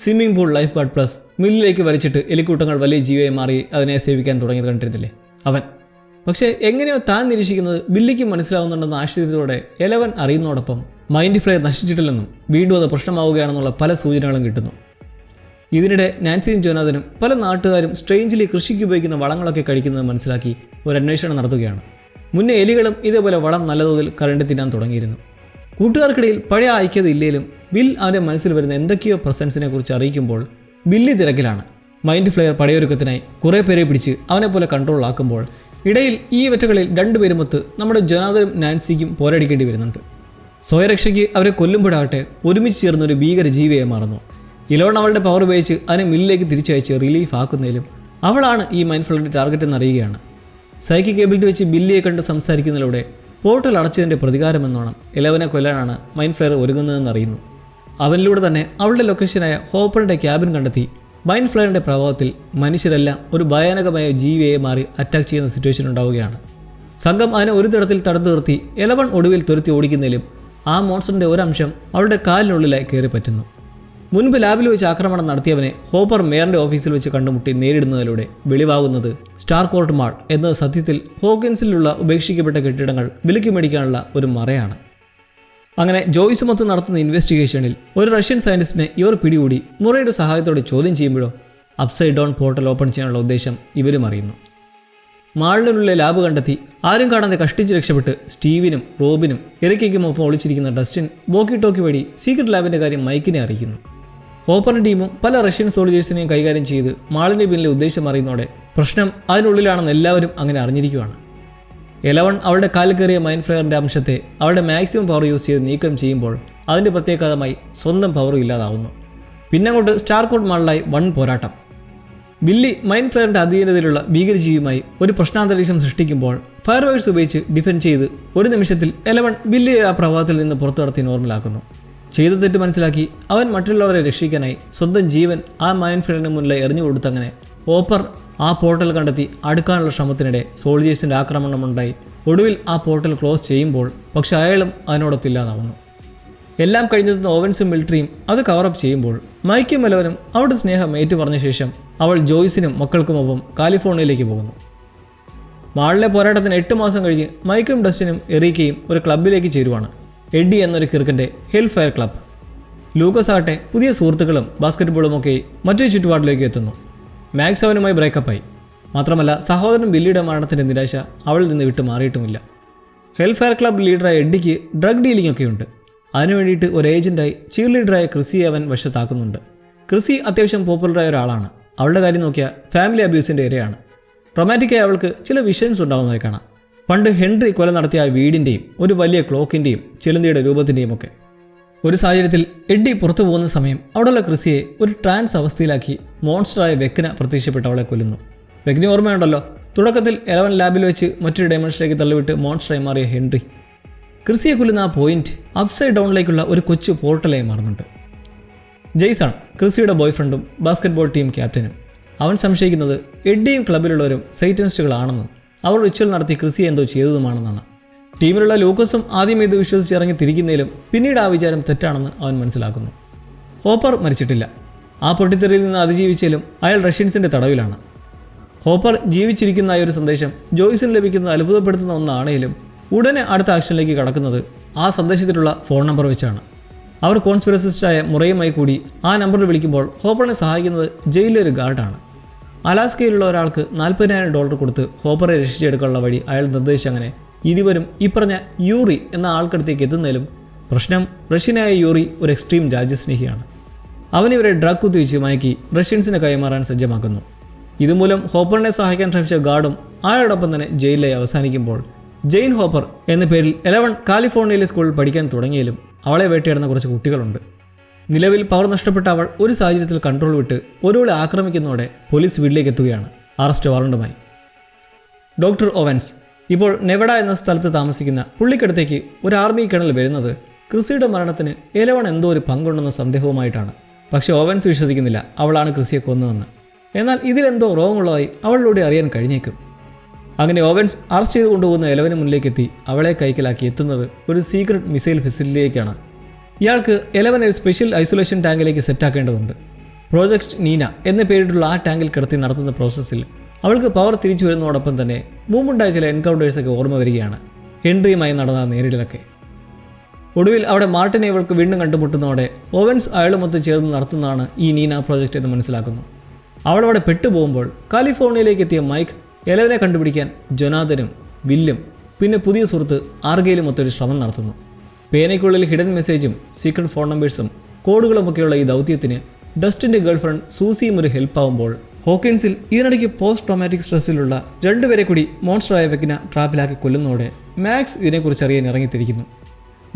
swimming pool lifeguard plus മില്ലിലേക്ക് വലിച്ചിട്ട് എലിക്കൂട്ടങ്ങൾ വലിയ ജീവിയെ മാറി അതിനെ സേവിക്കാൻ തുടങ്ങിയത് കണ്ടിരുന്നില്ലേ അവൻ. പക്ഷേ എങ്ങനെയോ താൻ നിരീക്ഷിക്കുന്നത് ബില്ലിക്ക് മനസ്സിലാവുന്നുണ്ടെന്ന ആശ്ചര്യത്തോടെ എലവൻ അറിയുന്നതോടൊപ്പം മൈൻഡ് ഫ്ലെയർ നശിച്ചിട്ടില്ലെന്നും വീണ്ടും അത് പ്രശ്നമാവുകയാണെന്നുള്ള പല സൂചനകളും കിട്ടുന്നു. ഇതിനിടെ നാൻസിയും ജോനാഥനും പല നാട്ടുകാരും സ്ട്രേഞ്ചിലി കൃഷിക്ക് ഉപയോഗിക്കുന്ന വളങ്ങളൊക്കെ കഴിക്കുന്നത് മനസ്സിലാക്കി ഒരു അന്വേഷണം നടത്തുകയാണ്. മുന്നേ എലികളും ഇതേപോലെ വളം നല്ലതോതിൽ കരണ്ട് തിന്നാൻ തുടങ്ങിയിരുന്നു. കൂട്ടുകാർക്കിടയിൽ പഴയ ഐക്യത ഇല്ലേലും ബിൽ അവൻ്റെ മനസ്സിൽ വരുന്ന എന്തൊക്കെയോ പ്രസൻസിനെ കുറിച്ച് അറിയിക്കുമ്പോൾ ബില്ലി തിരക്കിലാണ്. മൈൻഡ് ഫ്ലെയർ പടയൊരുക്കത്തിനായി കുറേ പേരെ പിടിച്ച് അവനെപ്പോലെ കൺട്രോളാക്കുമ്പോൾ ഇടയിൽ ഈ വെറ്റകളിൽ രണ്ടുപേരുമൊത്ത് നമ്മുടെ ജോനാഥനും നാൻസിക്കും പോരടിക്കേണ്ടി വരുന്നുണ്ട്. സ്വയരക്ഷയ്ക്ക് അവരെ കൊല്ലുമ്പോഴാകട്ടെ ഒരുമിച്ച് ചേർന്നൊരു ഭീകര ജീവിയെ മാറുന്നു. ഇലോൺ അവളുടെ പവർ ഉപയോഗിച്ച് അതിനെ മില്ലിലേക്ക് തിരിച്ചയച്ച് റിലീഫ് ആക്കുന്നതിലും അവളാണ് ഈ മൈൻഡ് ഫ്ലെയറിൻ്റെ ടാർഗറ്റ് എന്നറിയുകയാണ്. സൈക്കിക് എബിലിറ്റി വെച്ച് ബില്ലിയെ കണ്ട് സംസാരിക്കുന്നതിലൂടെ പോർട്ടൽ അടച്ചതിൻ്റെ പ്രതികാരമെന്നോണം എലവനെ കൊല്ലാനാണ് മൈൻഡ് ഫ്ലെയർ ഒരുങ്ങുന്നതെന്ന് അറിയുന്നു. അവനിലൂടെ തന്നെ അവളുടെ ലൊക്കേഷനായ ഹോപ്പറിൻ്റെ ക്യാബിൻ കണ്ടെത്തി മൈൻഡ് ഫ്ലെയറിൻ്റെ പ്രഭാവത്തിൽ മനുഷ്യരെല്ലാം ഒരു ഭയാനകമായ ജീവിയെ മാറി അറ്റാക്ക് ചെയ്യുന്ന സിറ്റുവേഷൻ ഉണ്ടാവുകയാണ്. സംഘം അതിനെ ഒരു തരത്തിൽ തടുത്തു നിർത്തി എലവൻ ഒടുവിൽ തുരത്തി ഓടിക്കുന്നതിലും ആ മോൺസ്റ്ററിൻ്റെ ഒരംശം അവളുടെ കാലിനുള്ളിലായി കയറി പറ്റുന്നു. മുൻപ് ലാബിൽ വെച്ച് ആക്രമണം നടത്തിയവനെ ഹോപ്പർ മേയറിൻ്റെ ഓഫീസിൽ വെച്ച് കണ്ടുമുട്ടി നേരിടുന്നതിലൂടെ വെളിവാകുന്നത് സ്റ്റാർകോർട്ട് മാൾ എന്നത് സത്യത്തിൽ ഹോക്കിൻസിലുള്ള ഉപേക്ഷിക്കപ്പെട്ട കെട്ടിടങ്ങൾ വിലയ്ക്ക് മേടിക്കാനുള്ള ഒരു മറയാണ്. അങ്ങനെ ജോയ്സുമൊത്ത് നടത്തുന്ന ഇൻവെസ്റ്റിഗേഷനിൽ ഒരു റഷ്യൻ സയൻറ്റിസ്റ്റിനെ ഇവർ പിടികൂടി മുറയുടെ സഹായത്തോടെ ചോദ്യം ചെയ്യുമ്പോഴോ അപ്സൈഡ് ഡൗൺ പോർട്ടൽ ഓപ്പൺ ചെയ്യാനുള്ള ഉദ്ദേശം ഇവരും അറിയുന്നു. മാളിനുള്ള ലാബ് കണ്ടെത്തി ആരും കാണാതെ കഷ്ടിച്ച് രക്ഷപ്പെട്ട് സ്റ്റീവിനും റോബിനും എറിക്കയ്ക്കുമൊപ്പം ഒളിച്ചിരിക്കുന്ന ഡസ്റ്റിൻ വോക്കി ടോക്കി വഴി സീക്രട്ട് ലാബിൻ്റെ കാര്യം മൈക്കിനെ അറിയിക്കുന്നു. ഹോപ്പറിൻ്റെ ടീമും പല റഷ്യൻ സോൾജേഴ്സിനെയും കൈകാര്യം ചെയ്ത് മാളിൻ്റെ പിന്നിലെ ഉദ്ദേശം അറിയുന്നതോടെ പ്രശ്നം അതിനുള്ളിലാണെന്ന് എല്ലാവരും അങ്ങനെ അറിഞ്ഞിരിക്കുകയാണ്. എലവൺ അവളുടെ കാലിൽ കയറിയ മൈൻഡ് ഫ്ലെയറിൻ്റെ അംശത്തെ അവളുടെ മാക്സിമം പവർ യൂസ് ചെയ്ത് നീക്കം ചെയ്യുമ്പോൾ അതിൻ്റെ പ്രത്യേകതമായി സ്വന്തം പവറും ഇല്ലാതാവുന്നു. പിന്നങ്ങോട്ട് സ്റ്റാർകോർട്ട് മാളിലായി വൺ പോരാട്ടം. ബില്ലി മൈൻഡ് ഫ്ലെയറിൻ്റെ അധീനതയിലുള്ള ഭീകരജീവിയുമായി ഒരു പ്രശ്നാന്തരീക്ഷം സൃഷ്ടിക്കുമ്പോൾ ഫയർവേഴ്സ് ഉപയോഗിച്ച് ഡിഫെൻഡ് ചെയ്ത് ഒരു നിമിഷത്തിൽ എലവൺ ബില്ലിയെ ആ പ്രഭാവത്തിൽ നിന്ന് പുറത്തു നടത്തി നോർമലാക്കുന്നു. ചെയ്ത തെറ്റ് മനസ്സിലാക്കി അവൻ മറ്റുള്ളവരെ രക്ഷിക്കാനായി സ്വന്തം ജീവൻ ആ മൈൻഡ് ഫ്ലെയറിന് മുന്നിൽ എറിഞ്ഞു കൊടുത്തങ്ങനെ ഹോപ്പർ ആ പോർട്ടൽ കണ്ടെത്തി അടുക്കാനുള്ള ശ്രമത്തിനിടെ സോൾജേഴ്സിൻ്റെ ആക്രമണമുണ്ടായി ഒടുവിൽ ആ പോർട്ടൽ ക്ലോസ് ചെയ്യുമ്പോൾ പക്ഷെ അയാളും അതിനോടൊത്തില്ലാതാവുന്നു. എല്ലാം കഴിഞ്ഞെത്തുന്ന ഓവൻസും മിലിറ്ററിയും അത് കവറപ്പ് ചെയ്യുമ്പോൾ മൈക്കും എലവനും അവരുടെ സ്നേഹം ഏറ്റുപറഞ്ഞ ശേഷം അവൾ ജോയ്സിനും മക്കൾക്കുമൊപ്പം കാലിഫോർണിയയിലേക്ക് പോകുന്നു. മാളിലെ പോരാട്ടത്തിന് 8 മാസം കഴിഞ്ഞ് മൈക്കും ഡസ്റ്റിനും എറിക്കയും ഒരു ക്ലബിലേക്ക് ചേരുവാണ്. എഡ്ഡി എന്നൊരു കിർക്കൻ്റെ ഹെൽ ഫയർ ക്ലബ്. ലൂക്കസ് ആകട്ടെ പുതിയ സുഹൃത്തുക്കളും ബാസ്കറ്റ്ബോളുമൊക്കെ മറ്റൊരു ചുറ്റുപാടിലേക്ക് എത്തുന്നു. മാക്സ് അവനുമായി ബ്രേക്കപ്പായി. മാത്രമല്ല സഹോദരൻ ബില്ലിയുടെ മരണത്തിൻ്റെ നിരാശ അവളിൽ നിന്ന് വിട്ടു മാറിയിട്ടുമില്ല. ഹെൽഫെയർ ക്ലബ് ലീഡറായ എഡ്ഡിക്ക് ഡ്രഗ് ഡീലിംഗ് ഒക്കെ ഉണ്ട്. അതിനുവേണ്ടിയിട്ട് ഒരു ഏജൻറ്റായി ചീർ ലീഡറായ ക്രിസിയെ അവൻ വശത്താക്കുന്നുണ്ട്. ക്രിസി അത്യാവശ്യം പോപ്പുലറായ ഒരാളാണ്. അവളുടെ കാര്യം നോക്കിയാൽ ഫാമിലി അബ്യൂസിൻ്റെ ഇരയാണ്. റൊമാൻറ്റിക്കായി അവൾക്ക് ചില വിഷൻസ് ഉണ്ടാകുന്നതായി കാണാം. പണ്ട് ഹെൻറി കൊല നടത്തിയ ആ വീടിൻ്റെയും ഒരു വലിയ ക്ലോക്കിൻ്റെയും ചിലന്തിയുടെ രൂപത്തിൻ്റെയും ഒക്കെ. ഒരു സാഹചര്യത്തിൽ എഡ്ഡി പുറത്തു പോകുന്ന സമയം അവിടെയുള്ള ക്രിസിയെ ഒരു ട്രാൻസ് അവസ്ഥയിലാക്കി മോൺസ്റ്ററായ വെക്ന പ്രത്യക്ഷപ്പെട്ട് അവളെ കൊല്ലുന്നു. വെക്ന ഓർമ്മയുണ്ടല്ലോ, തുടക്കത്തിൽ 11 ലാബിൽ വെച്ച് മറ്റൊരു ഡയമെൻഷനിലേക്ക് തള്ളിവിട്ട് മോൺസ്റ്ററായി മാറിയ ഹെൻറി. ക്രിസിയെ കൊല്ലുന്ന ആ പോയിന്റ് അപ്സൈഡ് ഡൗണിലേക്കുള്ള ഒരു കൊച്ചു പോർട്ടലായി മാറുന്നുണ്ട്. ജെയ്സൺ ക്രിസിയുടെ ബോയ്ഫ്രണ്ടും ബാസ്കറ്റ്ബോൾ ടീം ക്യാപ്റ്റനും. അവൻ സംശയിക്കുന്നത് എഡ്ഡിയും ക്ലബിലുള്ളവരും സൈറ്റനിസ്റ്റുകളാണെന്നും അവർ റിച്വൽ നടത്തി ക്രിസിയെ എന്തോ ചെയ്തതുമാണെന്നാണ്. ടീമിലുള്ള ലൂക്കസും ആദ്യം ഇത് വിശ്വസിച്ചിറങ്ങി തിരിക്കുന്നതിലും പിന്നീട് ആ വിചാരം തെറ്റാണെന്ന് അവൻ മനസ്സിലാക്കുന്നു. ഹോപ്പർ മരിച്ചിട്ടില്ല. ആ പൊട്ടിത്തെറിയിൽ നിന്ന് അതിജീവിച്ചാലും അയാൾ റഷ്യൻസിൻ്റെ തടവിലാണ്. ഹോപ്പർ ജീവിച്ചിരിക്കുന്ന ഒരു സന്ദേശം ജോയ്സിന് ലഭിക്കുന്നത് അത്ഭുതപ്പെടുത്തുന്ന ഒന്നാണെങ്കിലും ഉടനെ അടുത്ത ആക്ഷനിലേക്ക് കടക്കുന്നത് ആ സന്ദേശത്തിലുള്ള ഫോൺ നമ്പർ വെച്ചാണ്. അവർ കോൺസ്പിറസിസ്റ്റായ മുറയുമായി കൂടി ആ നമ്പറിൽ വിളിക്കുമ്പോൾ ഹോപ്പറിനെ സഹായിക്കുന്നത് ജയിലിലെ ഒരു ഗാർഡാണ്. അലാസ്കയിലുള്ള ഒരാൾക്ക് $40,000 കൊടുത്ത് ഹോപ്പറെ രക്ഷിച്ചെടുക്കാനുള്ള വഴി അയാൾ നിർദ്ദേശിച്ചങ്ങനെ ഇരുവരും ഈ പറഞ്ഞ യൂറി എന്ന ആൾക്കടുത്തേക്ക് എത്തുന്നതിലും പ്രശ്നം റഷ്യനായ യൂറി ഒരു എക്സ്ട്രീം രാജ്യസ്നേഹിയാണ്. അവനിവരെ ഡ്രഗ് കുത്തിവെച്ച് മയക്കി റഷ്യൻസിനെ കൈമാറാൻ സജ്ജമാക്കുന്നു. ഇതുമൂലം ഹോപ്പറിനെ സഹായിക്കാൻ ശ്രമിച്ച ഗാർഡും അയാളോടൊപ്പം തന്നെ ജയിലിലായി അവസാനിക്കുമ്പോൾ ജെയിൻ ഹോപ്പർ എന്ന പേരിൽ 11 കാലിഫോർണിയയിലെ സ്കൂളിൽ പഠിക്കാൻ തുടങ്ങിയാലും അവളെ വേട്ടയാടുന്ന കുറച്ച് കുട്ടികളുണ്ട്. നിലവിൽ പവർ നഷ്ടപ്പെട്ട അവൾ ഒരു സാഹചര്യത്തിൽ കൺട്രോൾ വിട്ട് ഒരാളെ ആക്രമിക്കുന്നതോടെ പോലീസ് വീട്ടിലേക്ക് എത്തുകയാണ് അറസ്റ്റ് വാറണ്ടുമായി. ഡോക്ടർ ഓവൻസ് ഇപ്പോൾ നെവഡ എന്ന സ്ഥലത്ത് താമസിക്കുന്ന പുള്ളിക്കടുത്തേക്ക് ഒരു ആർമി കേണൽ വരുന്നത് ക്രിസിയുടെ മരണത്തിന് എലവൺ എന്തോ ഒരു പങ്കുണ്ടെന്ന സന്ദേഹവുമായിട്ടാണ്. പക്ഷേ ഓവൻസ് വിശ്വസിക്കുന്നില്ല അവളാണ് ക്രിസിയെ കൊന്നതെന്ന്. എന്നാൽ ഇതിലെന്തോ റോങ് ഉള്ളതായി അവളിലൂടെ അറിയാൻ കഴിഞ്ഞേക്കും. അങ്ങനെ ഓവൻസ് അറസ്റ്റ് ചെയ്ത് കൊണ്ടുപോകുന്ന എലവന് മുന്നിലേക്കെത്തി അവളെ കൈക്കലാക്കി എത്തുന്നത് ഒരു സീക്രട്ട് മിസൈൽ ഫെസിലിറ്റിയിലേക്കാണ്. ഇയാൾക്ക് എലവനെ ഒരു സ്പെഷ്യൽ ഐസൊലേഷൻ ടാങ്കിലേക്ക് സെറ്റാക്കേണ്ടതുണ്ട്. പ്രോജക്റ്റ് നീന എന്ന പേരിട്ടുള്ള ആ ടാങ്കിൽ കിടത്തി നടത്തുന്ന പ്രോസസ്സിൽ അവൾക്ക് പവർ തിരിച്ചു വരുന്നതോടൊപ്പം തന്നെ മുമ്പുണ്ടായ ചില എൻകൗണ്ടേഴ്സൊക്കെ ഓർമ്മ വരികയാണ്, ഹെൻറിയുമായി നടന്ന നേരിടലൊക്കെ. ഒടുവിൽ അവിടെ മാർട്ടിനെ ഇവൾക്ക് വീണ്ടും കണ്ടുമുട്ടുന്നതോടെ ഓവൻസ് അയാളുമൊത്ത് ചേർന്ന് നടത്തുന്നതാണ് ഈ നീന പ്രോജക്റ്റ് എന്ന് മനസ്സിലാക്കുന്നു. അവളവിടെ പെട്ടുപോകുമ്പോൾ കാലിഫോർണിയയിലേക്ക് എത്തിയ മൈക്ക് എലവനെ കണ്ടുപിടിക്കാൻ ജൊനാഥനും വില്ലും പിന്നെ പുതിയ സുഹൃത്ത് ആർഗയിലും ഒത്തൊരു ശ്രമം നടത്തുന്നു. പേനയ്ക്കുള്ളിൽ ഹിഡൻ മെസ്സേജും സീക്രട്ട് ഫോൺ നമ്പേഴ്സും കോഡുകളുമൊക്കെയുള്ള ഈ ദൗത്യത്തിന് ഡസ്റ്റിൻ്റെ ഗേൾഫ്രണ്ട് സൂസിയും ഒരു ഹെൽപ്പാവുമ്പോൾ ഹോക്കിൻസിൽ ഇതിനിടയ്ക്ക് പോസ്റ്റ് ട്രോമാറ്റിക് സ്ട്രെസ്സിലുള്ള രണ്ടുപേരെ കൂടി മോൺസ്റ്ററായ വെക്കിന ട്രാപ്പിലാക്കി കൊല്ലുന്നതോടെ മാക്സ് ഇതിനെക്കുറിച്ച് അറിയാൻ ഇറങ്ങിത്തിരിക്കുന്നു.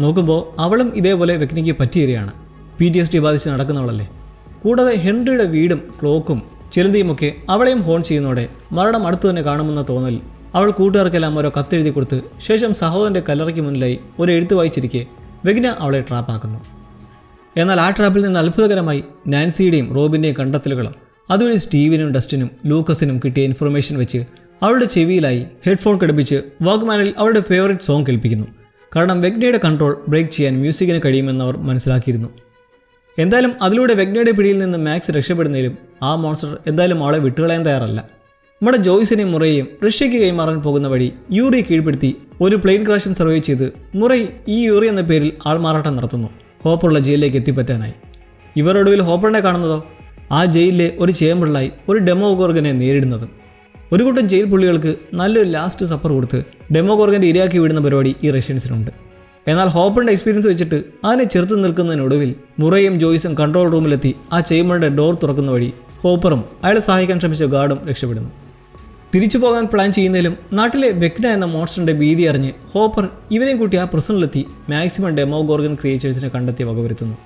നോക്കുമ്പോൾ അവളും ഇതേപോലെ വെക്കിനയ്ക്ക് പറ്റിയരികയാണ്. PTSD ബാധിച്ച് നടക്കുന്നവളല്ലേ. കൂടാതെ ഹെൻറിയുടെ വീടും ക്ലോക്കും ചിലന്തിയുമൊക്കെ അവളെയും ഹോൺ ചെയ്യുന്നതോടെ മരണം അടുത്തു തന്നെ കാണുമെന്ന തോന്നൽ അവൾ കൂട്ടുകാർക്കെല്ലാം ഓരോ കത്തെഴുതി കൊടുത്ത് ശേഷം സഹോദരൻ്റെ കല്ലറയ്ക്ക് മുന്നിലായി ഒരു എഴുത്ത് വായിച്ചിരിക്കെ വെഗ്ന അവളെ ട്രാപ്പാക്കുന്നു. എന്നാൽ ആ ട്രാപ്പിൽ നിന്ന് അത്ഭുതകരമായി നാൻസിയുടെയും റോബിൻ്റെയും കണ്ടെത്തലുകളും അതുവഴി സ്റ്റീവിനും ഡസ്റ്റിനും ലൂക്കസിനും കിട്ടിയ ഇൻഫർമേഷൻ വെച്ച് അവളുടെ ചെവിയിലായി ഹെഡ്ഫോൺ ഘടിപ്പിച്ച് വാക്ക്മാനിൽ അവളുടെ ഫേവറേറ്റ് സോങ് കേൾപ്പിക്കുന്നു. കാരണം വെഗ്നയുടെ കൺട്രോൾ ബ്രേക്ക് ചെയ്യാൻ മ്യൂസിക്കിന് കഴിയുമെന്ന് അവർ മനസ്സിലാക്കിയിരുന്നു. എന്തായാലും അതിലൂടെ വെഗ്നയുടെ പിടിയിൽ നിന്ന് മാക്സ് രക്ഷപ്പെടുന്നതിലും ആ മോൺസ്റ്റർ എന്തായാലും അവളെ വിട്ടുകളയാൻ തയ്യാറല്ല. നമ്മുടെ ജോയ്സിനെയും മുറയെയും റഷ്യയ്ക്ക് കൈമാറാൻ പോകുന്ന വഴി യൂറിയെ കീഴ്പ്പെടുത്തി ഒരു പ്ലെയിൻ ക്രാഷും സർവൈവ് ചെയ്ത് മുറൈ ഈ യൂറി എന്ന പേരിൽ ആൾമാറാട്ടം നടത്തുന്നു ഹോപ്പറുള്ള ജയിലിലേക്ക് എത്തിപ്പറ്റാനായി. ഇവർ ഒടുവിൽ ഹോപ്പറിനെ കാണുന്നതോ ആ ജയിലിലെ ഒരു ചേമ്പറിലായി ഒരു ഡെമോഗോർഗനെ നേരിടുന്നതും. ഒരു കൂട്ടം ജയിൽ പുള്ളികൾക്ക് നല്ലൊരു ലാസ്റ്റ് സപ്പർ കൊടുത്ത് ഡെമോഗോർഗൻ്റെ ഇരയാക്കി വിടുന്ന പരിപാടി ഈ റഷ്യൻസിനുണ്ട്. എന്നാൽ ഹോപ്പറിൻ്റെ എക്സ്പീരിയൻസ് വെച്ചിട്ട് അതിനെ ചെറുത്ത് നിൽക്കുന്നതിനൊടുവിൽ മുറയും ജോയ്സും കൺട്രോൾ റൂമിലെത്തി ആ ചേമ്പറിൻ്റെ ഡോർ തുറക്കുന്ന വഴി ഹോപ്പറും അയാളെ സഹായിക്കാൻ ശ്രമിച്ച ഗാർഡും രക്ഷപ്പെടുന്നു. തിരിച്ചു പോകാൻ പ്ലാൻ ചെയ്യുന്നതിലും നാട്ടിലെ വെക്ന എന്ന മോൺസ്റ്ററിൻ്റെ ഭീതി അറിഞ്ഞ് ഹോപ്പർ ഇവനെയും കൂട്ടി ആ പ്രസനിലെത്തി മാക്സിമം ഡെമോഗോർഗൻ ക്രിയേച്ചേഴ്സിനെ കണ്ടെത്തി വകവരുത്തുന്നു.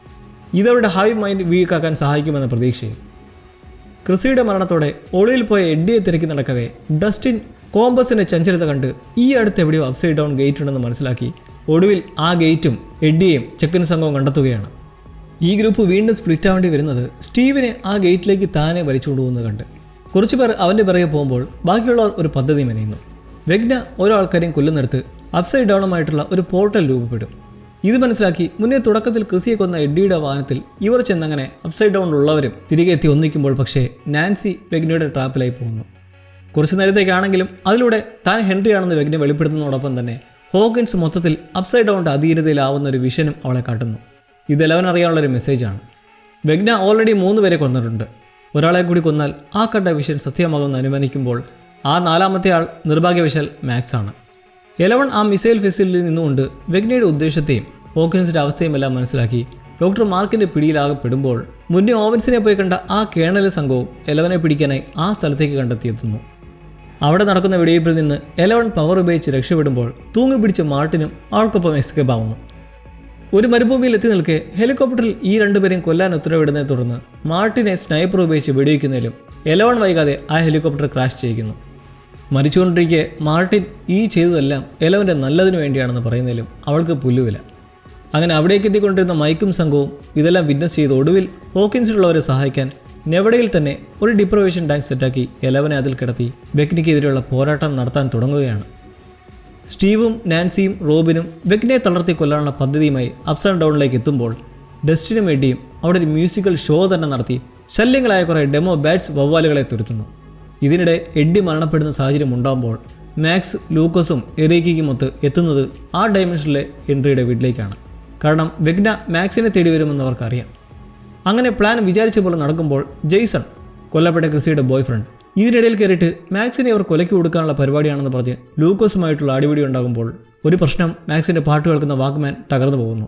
ഇതവരുടെ ഹൈവ് മൈൻഡ് വീക്കാക്കാൻ സഹായിക്കുമെന്ന പ്രതീക്ഷയിൽ. ക്രിസിയുടെ മരണത്തോടെ ഒളിയിൽ പോയ എഡ്ഡിയെ തിരക്കി നടക്കവേ ഡസ്റ്റിൻ കോമ്പസിൻ്റെ ചഞ്ചലത കണ്ട് ഈ അടുത്ത് എവിടെയോ അപ്സൈഡ് ഡൗൺ ഗേറ്റ് ഉണ്ടെന്ന് മനസ്സിലാക്കി ഒടുവിൽ ആ ഗേറ്റും എഡ്ഡിയെയും ചെക്കൻ സംഘവും കണ്ടെത്തുകയാണ്. ഈ ഗ്രൂപ്പ് വീണ്ടും സ്പ്ലിറ്റ് ആവേണ്ടി വരുന്നത് സ്റ്റീവിനെ ആ ഗേറ്റിലേക്ക് താനെ വലിച്ചുകൊണ്ടുപോകുന്നത് കണ്ട്. കുറച്ചുപേർ അവൻ്റെ പിറകെ പോകുമ്പോൾ ബാക്കിയുള്ളവർ ഒരു പദ്ധതി മെനയുന്നു. വെഗ്ന ഓരോ ആൾക്കാരെയും കൊല്ലുന്നിടത്ത് അപ്സൈഡ് ഡൗണുമായിട്ടുള്ള ഒരു പോർട്ടൽ രൂപപ്പെടും. ഇത് മനസ്സിലാക്കി മുന്നേ തുടക്കത്തിൽ ക്രിസിയെ കൊന്ന എഡ്ഡിയുടെ വാഹനത്തിൽ ഇവർ ചെന്നങ്ങനെ അപ്സൈഡ് ഡൗണിലുള്ളവരും തിരികെ എത്തി ഒന്നിക്കുമ്പോൾ പക്ഷേ നാൻസി വെഗ്നയുടെ ട്രാപ്പിലായി പോകുന്നു. കുറച്ചു നേരത്തേക്കാണെങ്കിലും അതിലൂടെ താൻ ഹെൻറിയാണെന്ന് വെഗ്ന വെളിപ്പെടുത്തുന്നതോടൊപ്പം തന്നെ ഹോക്കിൻസ് മൊത്തത്തിൽ അപ്സൈഡ് ഡൗണിൻ്റെ അധീനതയിലാവുന്ന ഒരു വിഷനും അവളെ കാട്ടുന്നു. ഇത് എലവൻ അറിയാനുള്ളൊരു മെസ്സേജാണ്. വെഗ്ന ഓൾറെഡി 3 പേരെ കൊന്നിട്ടുണ്ട്. ഒരാളെ കൂടി കൊന്നാൽ ആ കണ്ട വിഷൻ സത്യമാകുമെന്ന് അനുമാനിക്കുമ്പോൾ ആ 4ാമത്തെ ആൾ നിർഭാഗ്യവശാൽ മാക്സ് ആണ്. എലവൻ ആ മിസൈൽ ഫെസിലിറ്റിയിൽ നിന്നുകൊണ്ട് വെഗ്നയുടെ ഉദ്ദേശത്തെയും ഹോക്കിൻസിൻ്റെ അവസ്ഥയുമെല്ലാം മനസ്സിലാക്കി ഡോക്ടർ മാർക്കിൻ്റെ പിടിയിലാകപ്പെടുമ്പോൾ മുന്നേ ഓവൻസിനെ പോയി കണ്ട ആ കേണൽ സംഘവും എലവനെ പിടിക്കാനായി ആ സ്ഥലത്തേക്ക് കണ്ടെത്തിയെത്തുന്നു. അവിടെ നടക്കുന്ന വെടിവയ്പ്പിൽ നിന്ന് എലവൻ പവർ ഉപയോഗിച്ച് രക്ഷപ്പെടുമ്പോൾ തൂങ്ങി പിടിച്ച മാർട്ടിനും ആൾക്കൊപ്പം എസ്കേപ്പ് ആവുന്നു. ഒരു മരുഭൂമിയിൽ എത്തി നിൽക്കെ ഹെലികോപ്റ്ററിൽ ഈ 2 പേരെയും കൊല്ലാൻ ഉത്തരവിടുന്നതിനെ തുടർന്ന് മാർട്ടിനെ സ്നൈപ്പർ ഉപയോഗിച്ച് വെടിവയ്ക്കുന്നതിലും എലവൻ വൈകാതെ ആ ഹെലികോപ്റ്റർ ക്രാഷ് ചെയ്യിക്കുന്നു. മരിച്ചുകൊണ്ടിരിക്കെ മാർട്ടിൻ ഈ ചെയ്തതെല്ലാം എലവൻ്റെ നല്ലതിനു വേണ്ടിയാണെന്ന് പറയുന്നതിലും അവൾക്ക് പുല്ലുവില. അങ്ങനെ അവിടേക്ക് എത്തിക്കൊണ്ടിരുന്ന മൈക്കും സംഘവും ഇതെല്ലാം വിറ്റ്നസ് ചെയ്ത് ഒടുവിൽ ഹോക്കിൻസിലുള്ളവരെ സഹായിക്കാൻ നെവഡയിൽ തന്നെ ഒരു ഡിപ്രവേഷൻ ടാങ്ക് സെറ്റാക്കി എലവനെ അതിൽ കിടത്തി വെഗ്നയ്ക്കെതിരെയുള്ള പോരാട്ടം നടത്താൻ തുടങ്ങുകയാണ്. സ്റ്റീവും നാൻസിയും റോബിനും വെഗ്നയെ തളർത്തി കൊല്ലാനുള്ള പദ്ധതിയുമായി അപ്സ് ആൻഡ് ഡൗണിലേക്ക് എത്തുമ്പോൾ ഡസ്റ്റിനു വേണ്ടിയും അവിടെ ഒരു മ്യൂസിക്കൽ ഷോ തന്നെ നടത്തി ശല്യങ്ങളായ കുറേ ഡെമോ ബാറ്റ്സ് വവ്വാലുകളെ തുരത്തുന്നു. ഇതിനിടെ എഡ്ഡി മരണപ്പെടുന്ന സാഹചര്യം ഉണ്ടാകുമ്പോൾ മാക്സ്, ലൂക്കസും എറീക്കിക്കുമൊത്ത് എത്തുന്നത് ആ ഡയമെൻഷനിലെ ഹെൻറിയുടെ വീട്ടിലേക്കാണ്. കാരണം വെഗ്ന മാക്സിനെ തേടി വരുമെന്ന് അവർക്കറിയാം. അങ്ങനെ പ്ലാൻ വിചാരിച്ച പോലെ നടക്കുമ്പോൾ ജെയ്സൺ, കൊല്ലപ്പെട്ട ക്രിസിയുടെ ബോയ് ഫ്രണ്ട്, ഇതിനിടയിൽ കയറിയിട്ട് മാക്സിനെ അവർ കൊലയ്ക്ക് കൊടുക്കാനുള്ള പരിപാടിയാണെന്ന് പറഞ്ഞ് ലൂക്കസുമായിട്ടുള്ള അടിപിടി ഉണ്ടാകുമ്പോൾ ഒരു പ്രശ്നം മാക്സിൻ്റെ പാട്ട് കേൾക്കുന്ന വാക്ക്മാൻ തകർന്നു പോകുന്നു.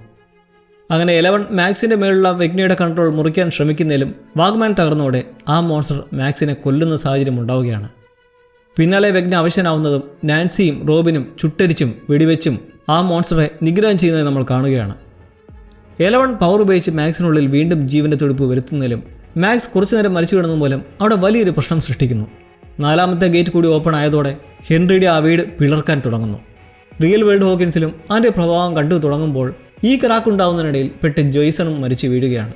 അങ്ങനെ എലവൻ മാക്സിൻ്റെ മേലുള്ള വെഗ്നയുടെ കൺട്രോൾ മുറിക്കാൻ ശ്രമിക്കുന്നതിലും വാക്ക്മാൻ തകർന്നതോടെ ആ മോൺസ്റ്റർ മാക്സിനെ കൊല്ലുന്ന സാഹചര്യം ഉണ്ടാവുകയാണ്. പിന്നാലെ വെഗ്ന അവശനാവുന്നതും നാൻസിയും റോബിനും ചുട്ടരിച്ചും വെടിവെച്ചും ആ മോൺസ്റ്ററെ നിഗ്രഹം ചെയ്യുന്നത് നമ്മൾ കാണുകയാണ്. എലവൻ പവർ ഉപയോഗിച്ച് മാക്സിനുള്ളിൽ വീണ്ടും ജീവൻ്റെ തുടിപ്പ് വരുത്തുന്നതിലും മാക്സ് കുറച്ചു നേരം മരിച്ചു കിടന്ന മൂലം അവിടെ വലിയൊരു പ്രശ്നം സൃഷ്ടിക്കുന്നു. 4ാമത്തെ ഗേറ്റ് കൂടി ഓപ്പൺ ആയതോടെ ഹെൻറിയുടെ ആ വീട് പിളർക്കാൻ തുടങ്ങുന്നു. റിയൽ വേൾഡ് ഹോക്കിൻസിലും അതിൻ്റെ പ്രഭാവം കണ്ടു തുടങ്ങുമ്പോൾ ഈ ക്രാക്കുണ്ടാവുന്നതിനിടയിൽ പെട്ട് ജോയ്സണും മരിച്ചു വീഴുകയാണ്.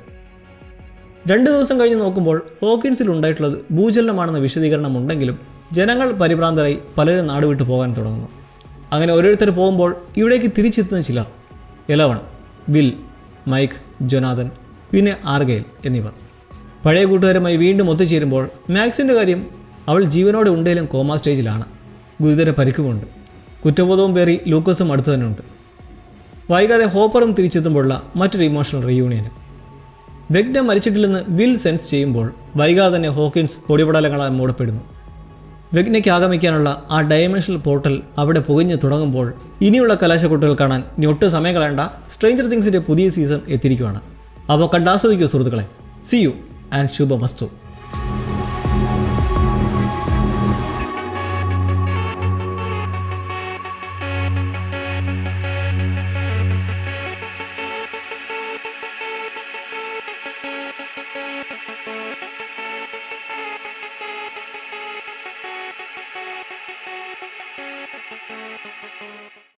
2 ദിവസം കഴിഞ്ഞ് നോക്കുമ്പോൾ ഹോക്കിൻസിൽ ഉണ്ടായിട്ടുള്ളത് ഭൂചലനമാണെന്ന വിശദീകരണം ഉണ്ടെങ്കിലും ജനങ്ങൾ പരിഭ്രാന്തരായി പലരും നാടുവിട്ടു പോകാൻ തുടങ്ങുന്നു. അങ്ങനെ ഓരോരുത്തർ പോകുമ്പോൾ ഇവിടേക്ക് തിരിച്ചെത്തുന്ന ചിലർ: എലവൻ, വിൽ, മൈക്ക്, ജൊനാഥൻ, പിന്നെ ആർഗൈൽ എന്നിവർ പഴയ കൂട്ടുകാരുമായി വീണ്ടും ഒത്തുചേരുമ്പോൾ മാക്സിൻ്റെ കാര്യം, അവൾ ജീവനോടെ ഉണ്ടെങ്കിലും കോമാ സ്റ്റേജിലാണ്. ഗുരുതര പരിക്കുമുണ്ട്. കുറ്റബോധവും പേറി ലൂക്കസും അടുത്തു തന്നെയുണ്ട്. വൈകാതെ ഹോപ്പറും തിരിച്ചെത്തുമ്പോഴുള്ള മറ്റൊരു ഇമോഷണൽ റീയൂണിയനും. വെഗ്ന മരിച്ചിട്ടില്ലെന്ന് വിൽ സെൻസ് ചെയ്യുമ്പോൾ വൈകാതെ തന്നെ ഹോക്കിൻസ് പൊടിപടലങ്ങളാൽ മൂടപ്പെടുന്നു. വെഗ്നയ്ക്ക് ആഗമിക്കാനുള്ള ആ ഡയമെൻഷണൽ പോർട്ടൽ അവിടെ പുകഞ്ഞു തുടങ്ങുമ്പോൾ ഇനിയുള്ള കലാശക്കൊട്ടുകൾ കാണാൻ ഇനി ഒട്ടും സമയം കളയേണ്ട. സ്ട്രേഞ്ചർ തിങ്സിൻ്റെ പുതിയ സീസൺ എത്തിയിരിക്കുകയാണ്. അപ്പോൾ കണ്ടാസ്വദിക്കൂ സുഹൃത്തുക്കളെ. See you and ശുഭമസ്തു.